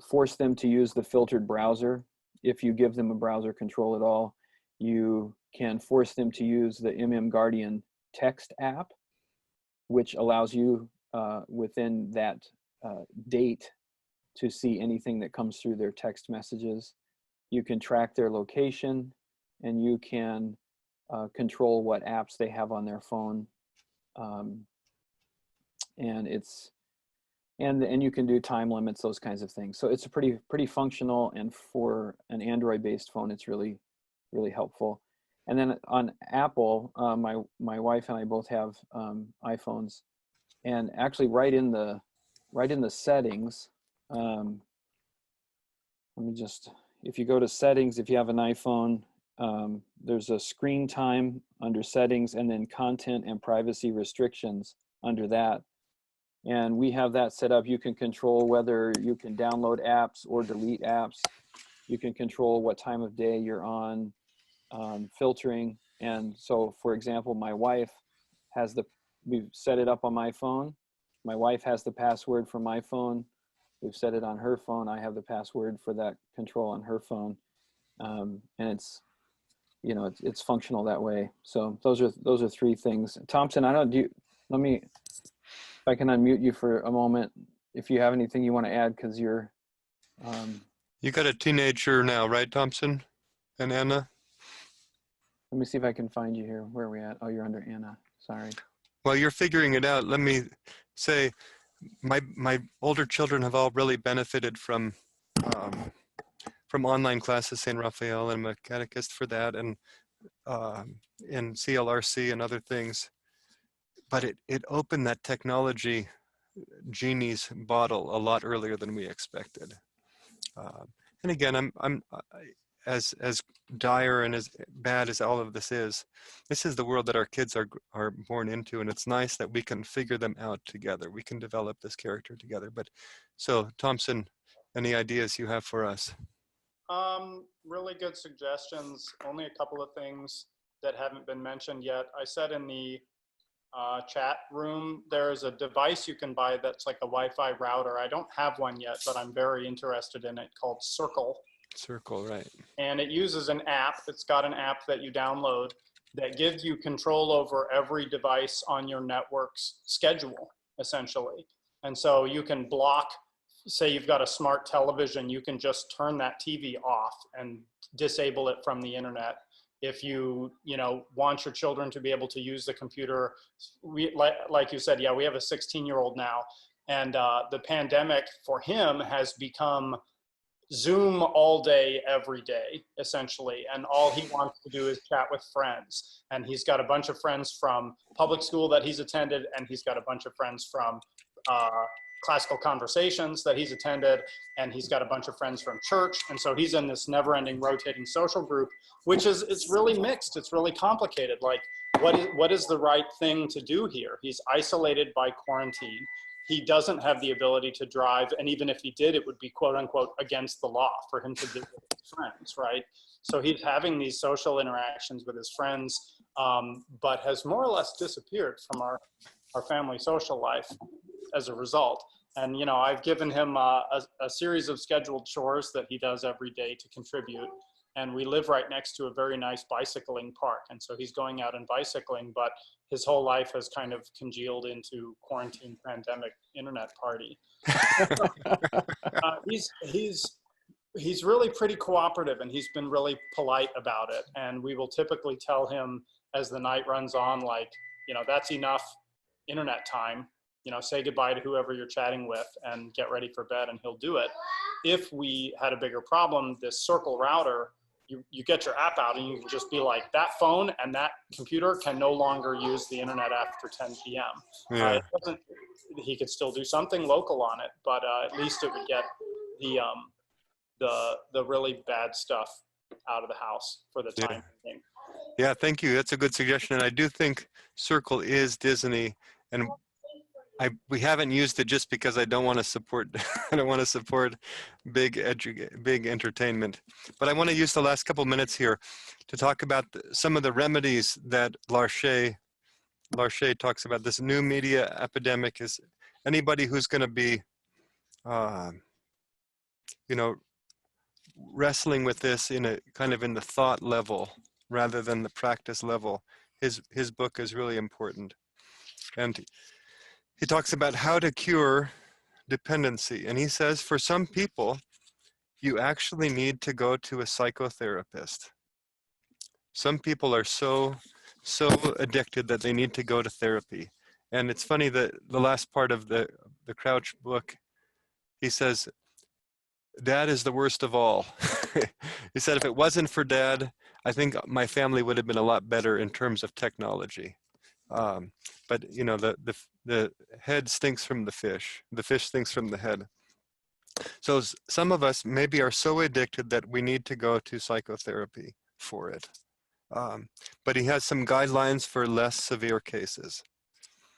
force them to use the filtered browser. If you give them a browser control at all, you can force them to use the MM Guardian text app, which allows you within that date to see anything that comes through their text messages. You can track their location, and you can control what apps they have on their phone. And you can do time limits, those kinds of things. So it's a pretty functional, and for an Android-based phone, it's really helpful. And then on Apple, my wife and I both have iPhones, and actually right in the settings, let me just, if you go to settings, if you have an iPhone, there's a screen time under settings, and then content and privacy restrictions under that. And we have that set up. You can control whether you can download apps or delete apps. You can control what time of day you're on, filtering. And so, for example, my wife has we've set it up on my phone. My wife has the password for my phone. We've set it on her phone. I have the password for that control on her phone. And it's, it's functional that way. So those are 3 things. Thompson, if I can unmute you for a moment, if you have anything you want to add, because you're... You got a teenager now, right, Thompson and Anna? Let me see if I can find you here. Where are we at? Oh, you're under Anna. Sorry. While you're figuring it out, let me say my older children have all really benefited from online classes, St. Raphael, and I'm a catechist for that, and in CLRC and other things. But it opened that technology genie's bottle a lot earlier than we expected. And again, as dire and as bad as all of this is the world that our kids are born into, and it's nice that we can figure them out together. We can develop this character together. But so, Thompson, any ideas you have for us? Really good suggestions. Only a couple of things that haven't been mentioned yet. I said in the chat room, there's a device you can buy that's like a Wi-Fi router. I don't have one yet, but I'm very interested in it, called Circle. Circle, right. And it uses an app. It's got an app that you download that gives you control over every device on your network's schedule, essentially. And so you can block, say you've got a smart television, you can just turn that TV off and disable it from the internet. If you want your children to be able to use the computer, like you said, yeah, we have a 16-year-old now, and the pandemic for him has become Zoom all day, every day, essentially. And all he wants to do is chat with friends. And he's got a bunch of friends from public school that he's attended, and he's got a bunch of friends from classical conversations that he's attended, and he's got a bunch of friends from church. And so he's in this never-ending rotating social group, which is, it's really mixed. It's really complicated. Like, what is the right thing to do here? He's isolated by quarantine. He doesn't have the ability to drive, and even if he did, it would be quote unquote against the law for him to visit his friends, right? So he's having these social interactions with his friends, but has more or less disappeared from our family social life as a result. And I've given him a series of scheduled chores that he does every day to contribute. And we live right next to a very nice bicycling park. And so he's going out and bicycling, but his whole life has kind of congealed into quarantine pandemic internet party. He's really pretty cooperative, and he's been really polite about it. And we will typically tell him as the night runs on, like, that's enough internet time, say goodbye to whoever you're chatting with and get ready for bed, and he'll do it. If we had a bigger problem, this Circle router, you get your app out and you can just be like, that phone and that computer can no longer use the internet after 10 p.m. Yeah. He could still do something local on it, but at least it would get the really bad stuff out of the house for the time being. Yeah, thank you. That's a good suggestion. And I do think Circle is Disney, and we haven't used it just because I don't want to support I don't want to support big entertainment. But I want to use the last couple minutes here to talk about some of the remedies that Larcher talks about. This new media epidemic is anybody who's going to be wrestling with this in a kind of in the thought level rather than the practice level. His book is really important. And he talks about how to cure dependency. And he says, for some people, you actually need to go to a psychotherapist. Some people are so addicted that they need to go to therapy. And it's funny that the last part of the Crouch book, he says, Dad is the worst of all. He said, if it wasn't for Dad, I think my family would have been a lot better in terms of technology. But the head stinks from the fish stinks from the head. So some of us maybe are so addicted that we need to go to psychotherapy for it. But he has some guidelines for less severe cases.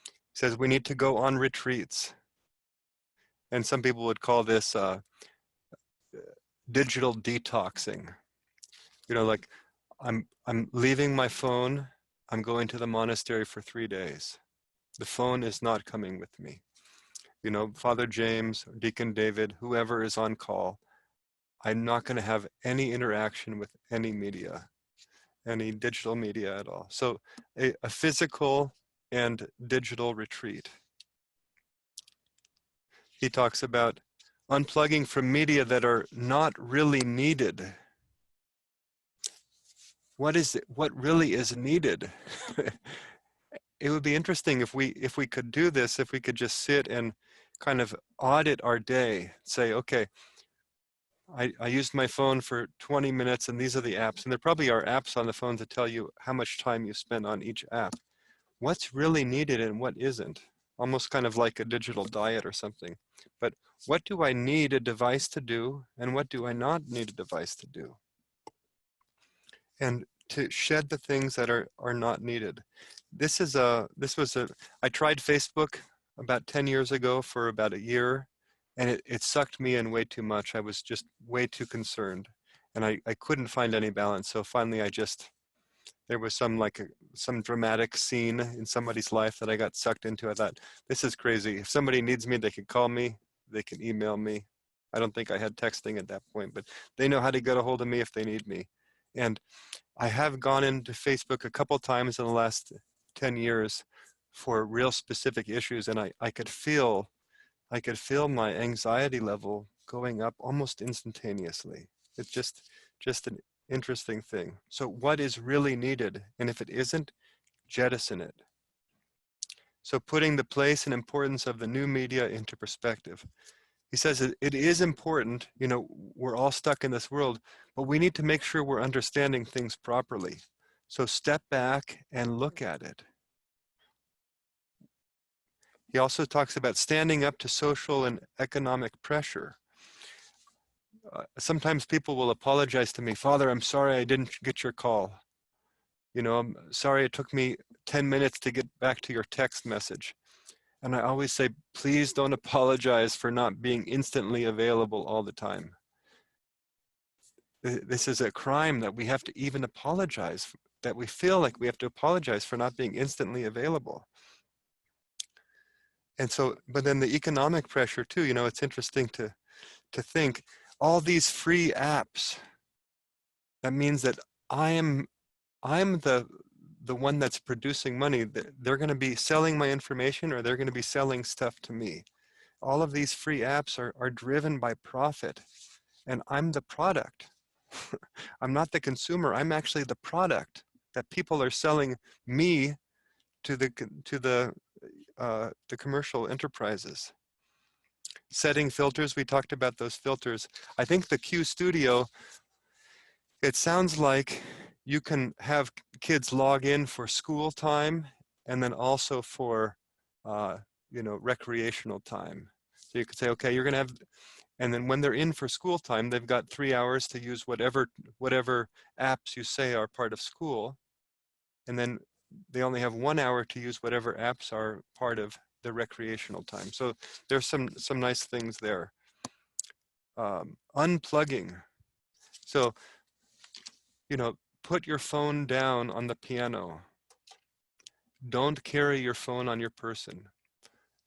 He says we need to go on retreats. And some people would call this digital detoxing. Like I'm leaving my phone, I'm going to the monastery for 3 days. The phone is not coming with me. Father James, Deacon David, whoever is on call, I'm not going to have any interaction with any media, any digital media at all. So a physical and digital retreat. He talks about unplugging from media that are not really needed. What really is needed? It would be interesting if we could do this, if we could just sit and kind of audit our day, say, okay, I used my phone for 20 minutes and these are the apps, and there probably are apps on the phone to tell you how much time you spend on each app. What's really needed and what isn't? Almost kind of like a digital diet or something. But what do I need a device to do and what do I not need a device to do? And to shed the things that are not needed. I tried Facebook about 10 years ago for about a year, and it sucked me in way too much. I was just way too concerned. and I couldn't find any balance. So finally there was some dramatic scene in somebody's life that I got sucked into. I thought, this is crazy. If somebody needs me, they can call me, they can email me. I don't think I had texting at that point, but they know how to get a hold of me if they need me. And I have gone into Facebook a couple times in the last 10 years for real specific issues, and I could feel my anxiety level going up almost instantaneously. It's just an interesting thing. So what is really needed? And if it isn't, jettison it. So putting the place and importance of the new media into perspective. He says it is important, we're all stuck in this world, but we need to make sure we're understanding things properly. So step back and look at it. He also talks about standing up to social and economic pressure. Sometimes people will apologize to me, Father, I'm sorry I didn't get your call. I'm sorry it took me 10 minutes to get back to your text message. And I always say, please don't apologize for not being instantly available all the time. This is a crime that we have to even apologize, that we feel like we have to apologize for not being instantly available. And so, but then the economic pressure too, it's interesting to think all these free apps, that means that I'm the one that's producing money. They're going to be selling my information, or they're going to be selling stuff to me. All of these free apps are driven by profit, and I'm the product. I'm not the consumer. I'm actually the product that people are selling me to the commercial enterprises. Setting filters, we talked about those filters. I think the Q Studio, it sounds like you can have kids log in for school time and then also for recreational time. So you could say, okay, you're going to have, and then when they're in for school time, they've got 3 hours to use whatever apps you say are part of school, and then they only have 1 hour to use whatever apps are part of the recreational time. So there's some nice things there. Unplugging. So, put your phone down on the piano. Don't carry your phone on your person.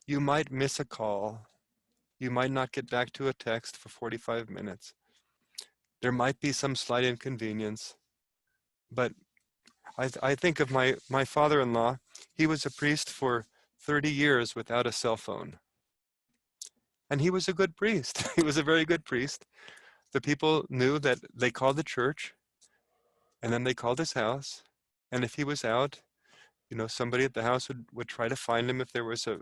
You might miss a call. You might not get back to a text for 45 minutes. There might be some slight inconvenience, but I think of my father-in-law. He was a priest for 30 years without a cell phone. And he was a good priest. He was a very good priest. The people knew that they called the church, and then they called his house. And if he was out, somebody at the house would try to find him if there was a,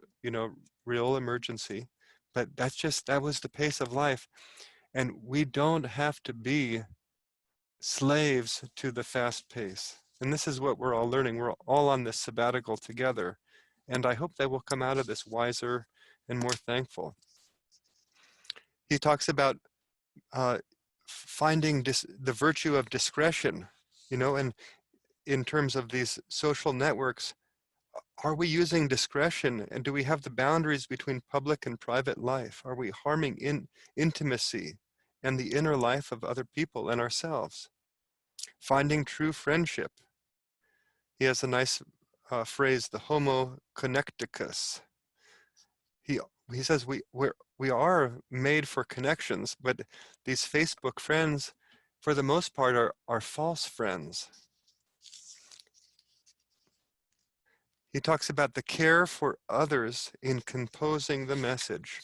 real emergency. But that was the pace of life. And we don't have to be slaves to the fast pace. And this is what we're all learning. We're all on this sabbatical together. And I hope that we'll come out of this wiser and more thankful. He talks about finding the virtue of discretion, and in terms of these social networks, are we using discretion, and do we have the boundaries between public and private life? Are we harming intimacy and the inner life of other people and ourselves? Finding true friendship. He has a nice phrase, the homo connecticus. He says we are made for connections, but these Facebook friends, for the most part, are false friends. He talks about the care for others in composing the message.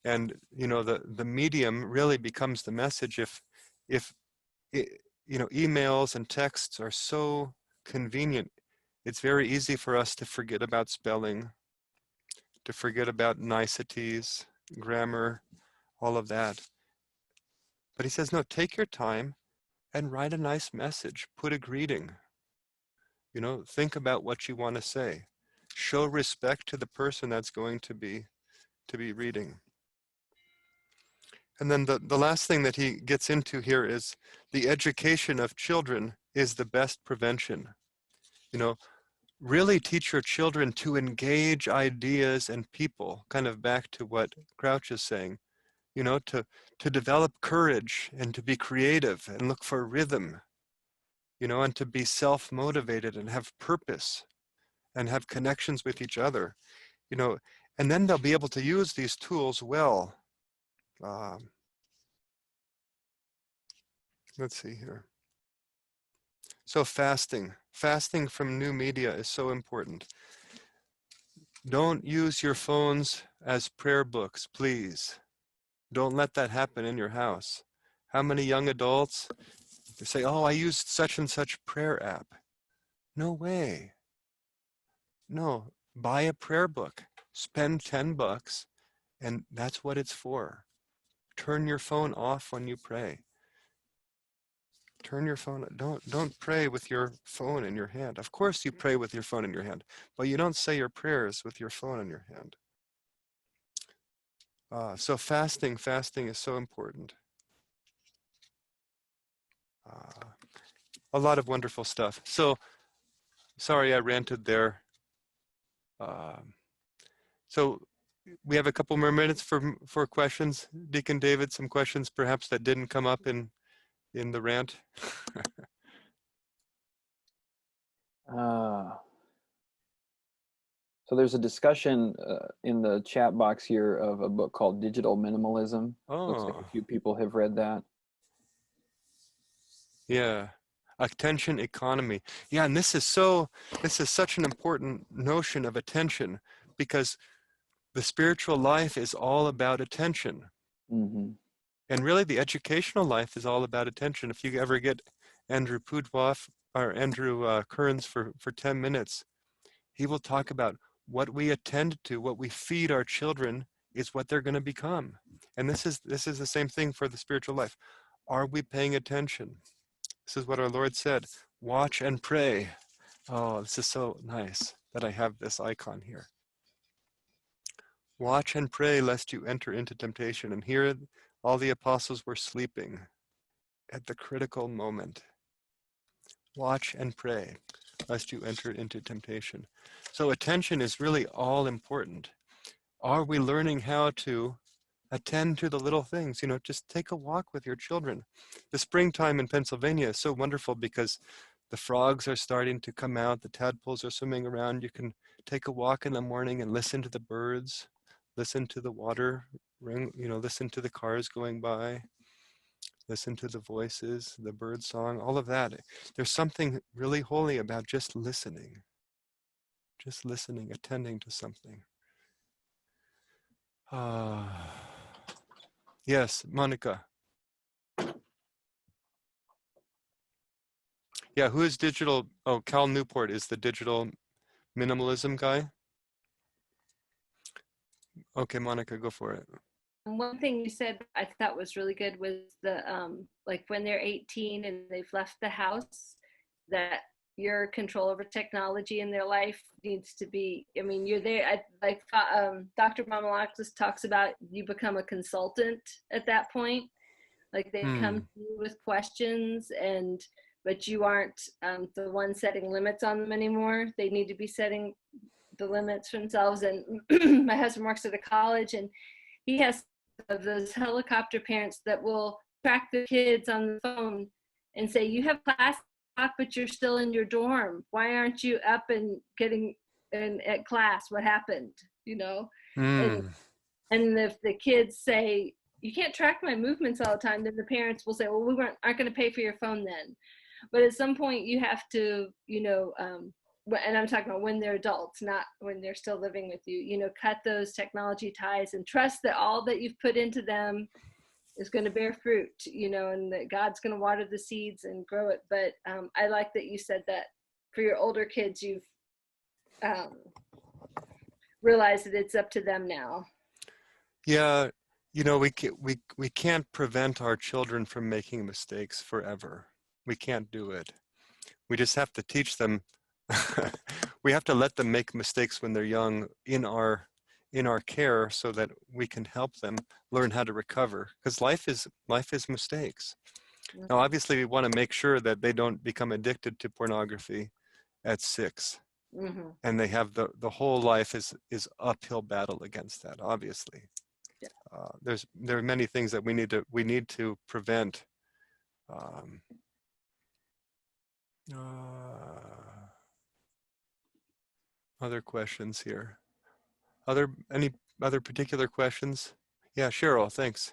And, the medium really becomes the message if emails and texts are so convenient. It's very easy for us to forget about spelling, to forget about niceties, grammar, all of that. But he says, no, take your time and write a nice message, put a greeting. Think about what you want to say. Show respect to the person that's going to be reading. And then the last thing that he gets into here is the education of children is the best prevention. Really teach your children to engage ideas and people, kind of back to what Crouch is saying. to develop courage and to be creative and look for rhythm, and to be self-motivated and have purpose and have connections with each other, and then they'll be able to use these tools well. Let's see here. So fasting from new media is so important. Don't use your phones as prayer books, please. Don't let that happen in your house. How many young adults say, oh, I used such and such prayer app? No way. No, buy a prayer book, spend $10, and that's what it's for. Turn your phone off when you pray. Turn your phone, don't pray with your phone in your hand. Of course you pray with your phone in your hand, but you don't say your prayers with your phone in your hand. So fasting is so important. A lot of wonderful stuff. So, sorry I ranted there. So we have a couple more minutes for questions. Deacon David, some questions perhaps that didn't come up in the rant. So there's a discussion in the chat box here of a book called Digital Minimalism. Looks like a few people have read that. Yeah, attention economy. Yeah, and this is such an important notion of attention, because the spiritual life is all about attention. Mm-hmm. And really the educational life is all about attention. If you ever get Andrew Pudwoff or Andrew Kearns for 10 minutes, he will talk about what we attend to, what we feed our children is what they're going to become. And this is the same thing for the spiritual life. Are we paying attention? This is what our Lord said, watch and pray. Oh, this is so nice that I have this icon here. Watch and pray lest you enter into temptation. And here all the apostles were sleeping at the critical moment. Watch and pray lest you enter into temptation. So attention is really all important. Are we learning how to attend to the little things? Just take a walk with your children. The springtime in Pennsylvania is so wonderful because the frogs are starting to come out, the tadpoles are swimming around. You can take a walk in the morning and listen to the birds, listen to the water ring, listen to the cars going by, listen to the voices, the bird song, all of that. There's something really holy about just listening, attending to something. Yes, Monica. Yeah, who is digital? Oh, Cal Newport is the digital minimalism guy. Okay, Monica, go for it. One thing you said I thought was really good was the like when they're 18 and they've left the house, that your control over technology in their life needs to be, I mean, you're there. Dr. Mamalakis talks about you become a consultant at that point. Like they come to you with questions, but you aren't the one setting limits on them anymore. They need to be setting the limits for themselves. And my husband works at a college, and he has of those helicopter parents that will track the kids on the phone and say, you have class, but you're still in your dorm. Why aren't you up and getting at class? What happened? And if the kids say, you can't track my movements all the time, then the parents will say, well, we aren't going to pay for your phone then. But at some point you have to, and I'm talking about when they're adults, not when they're still living with you, cut those technology ties and trust that all that you've put into them is going to bear fruit, and that God's going to water the seeds and grow it. But I like that you said that for your older kids, you've realized that it's up to them now. Yeah, we can't prevent our children from making mistakes forever. We can't do it. We just have to teach them. We have to let them make mistakes when they're young in our care, so that we can help them learn how to recover. Because life is mistakes. Mm-hmm. Now, obviously, we want to make sure that they don't become addicted to pornography at 6, mm-hmm. and they have the whole life is uphill battle against that, obviously. there are many things that we need to prevent. Other questions here? Any other particular questions? Yeah, Cheryl, thanks.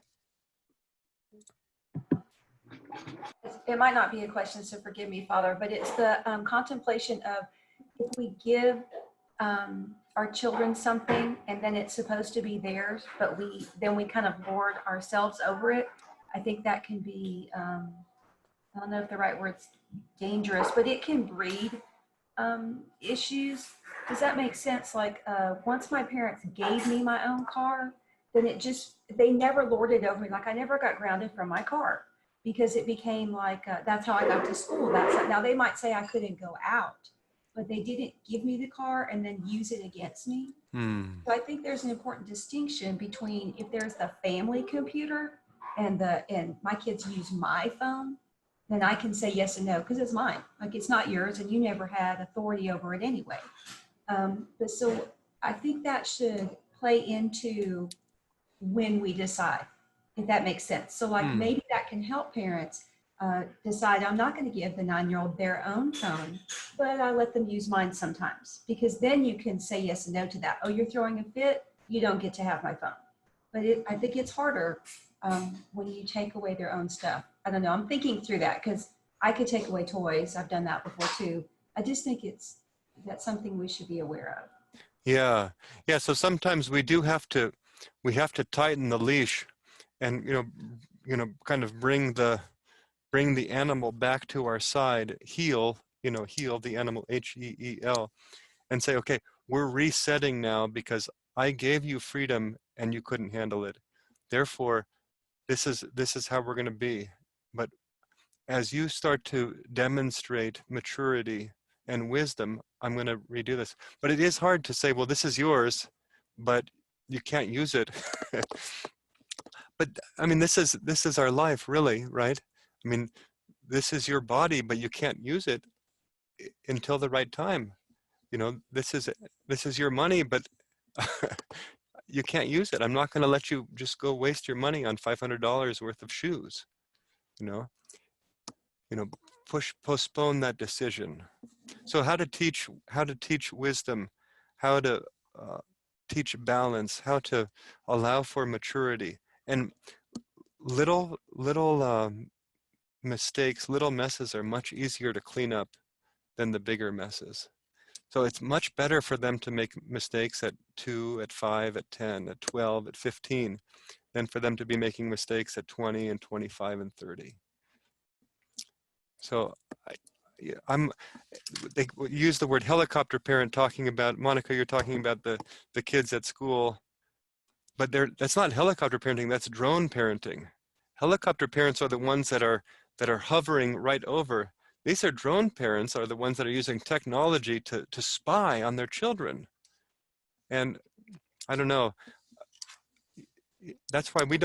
It might not be a question, so forgive me, Father, but it's the contemplation of if we give our children something and then it's supposed to be theirs, but then we kind of lord ourselves over it. I think that can be, I don't know if the right word's dangerous, but it can breed issues. Does that make sense? Like once my parents gave me my own car, then they never lorded over me. Like I never got grounded from my car because it became like, that's how I got to school. Now they might say I couldn't go out, but they didn't give me the car and then use it against me. So I think there's an important distinction between if there's the family computer and my kids use my phone, then I can say yes and no because it's mine. Like it's not yours and you never had authority over it anyway. But so I think that should play into when we decide, if that makes sense. So like maybe that can help parents decide I'm not going to give the 9-year-old their own phone, but I let them use mine sometimes because then you can say yes and no to that. Oh, you're throwing a fit, you don't get to have my phone. But I think it's harder when you take away their own stuff. I don't know. I'm thinking through that because I could take away toys. I've done that before too. I just think that's something we should be aware of. Yeah. So sometimes we have to tighten the leash, and kind of bring the animal back to our side. Heal the animal, HEEL, and say, okay, we're resetting now because I gave you freedom and you couldn't handle it. Therefore, this is how we're going to be. But as you start to demonstrate maturity and wisdom, I'm going to redo this. But it is hard to say, well, this is yours, but you can't use it. But I mean, this is our life, really, right? I mean, this is your body, but you can't use it until the right time. This is your money, but you can't use it. I'm not going to let you just go waste your money on $500 worth of shoes. Postpone that decision. So how to teach wisdom, how to teach balance, how to allow for maturity, and little mistakes, little messes are much easier to clean up than the bigger messes. So it's much better for them to make mistakes at 2, at 5, at 10, at 12, at 15, than for them to be making mistakes at 20 and 25 and 30. So they use the word helicopter parent, talking about, Monica, you're talking about the kids at school, but that's not helicopter parenting, that's drone parenting. Helicopter parents are the ones that are hovering right over. These are drone parents, are the ones that are using technology to spy on their children. And I don't know, that's why we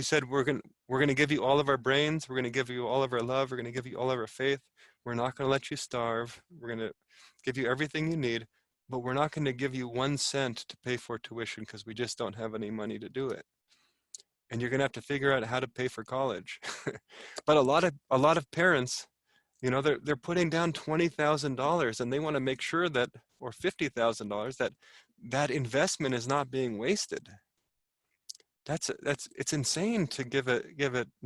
said we're going to give you all of our brains, we're going to give you all of our love, we're going to give you all of our faith. We're not going to let you starve. We're going to give you everything you need, but we're not going to give you 1 cent to pay for tuition because we just don't have any money to do it. And you're going to have to figure out how to pay for college. But a lot of parents, they're putting down $20,000 and they want to make sure that, or $50,000, that investment is not being wasted. It's insane to give a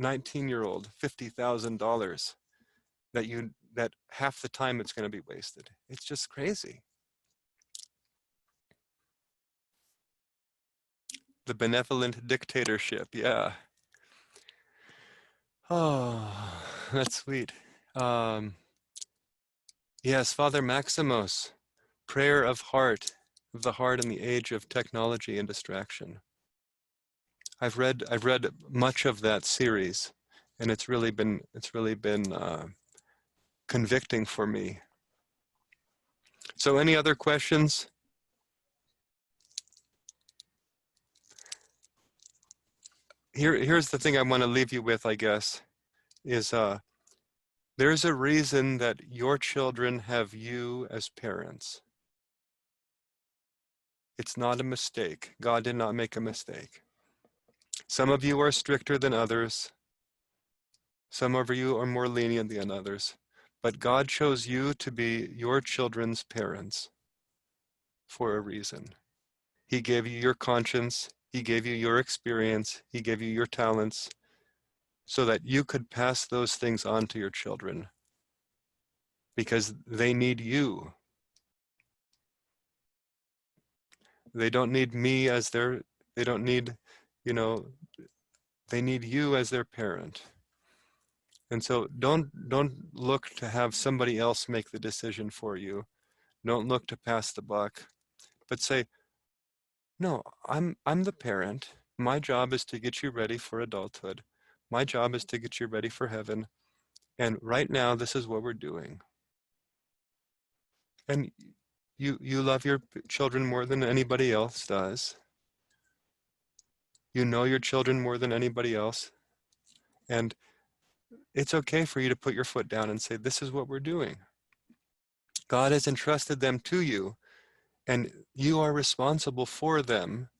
19-year-old $50,000 that half the time it's going to be wasted. It's just crazy. The benevolent dictatorship, yeah. Oh, that's sweet. Yes, Father Maximos, prayer of the heart in the age of technology and distraction. I've read much of that series, and it's really been convicting for me. So, any other questions? Here's the thing I want to leave you with, I guess, is there's a reason that your children have you as parents. It's not a mistake. God did not make a mistake. Some of you are stricter than others. Some of you are more lenient than others. But God chose you to be your children's parents for a reason. He gave you your conscience. He gave you your experience. He gave you your talents so that you could pass those things on to your children because they need you. They don't need me as they don't need, you know, they need you as their parent. And so don't look to have somebody else make the decision for you. Don't look to pass the buck, but say, no, I'm the parent. My job is to get you ready for adulthood. My job is to get you ready for heaven. And right now, this is what we're doing. And you love your children more than anybody else does. You know your children more than anybody else. And it's okay for you to put your foot down and say, this is what we're doing. God has entrusted them to you, and you are responsible for them,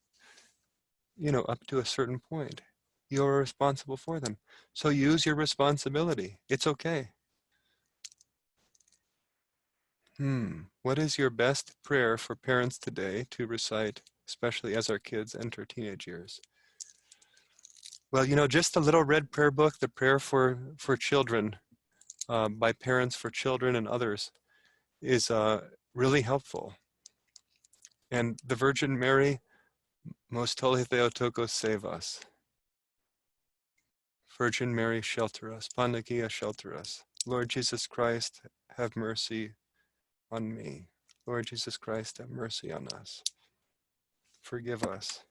up to a certain point. You are responsible for them. So use your responsibility. It's okay. What is your best prayer for parents today to recite, especially as our kids enter teenage years? Well, just the little red prayer book, the prayer for children, by parents for children and others, is really helpful. And the Virgin Mary, Most Holy Theotokos, save us. Virgin Mary, shelter us. Panagia, shelter us. Lord Jesus Christ, have mercy on me. Lord Jesus Christ, have mercy on us. Forgive us.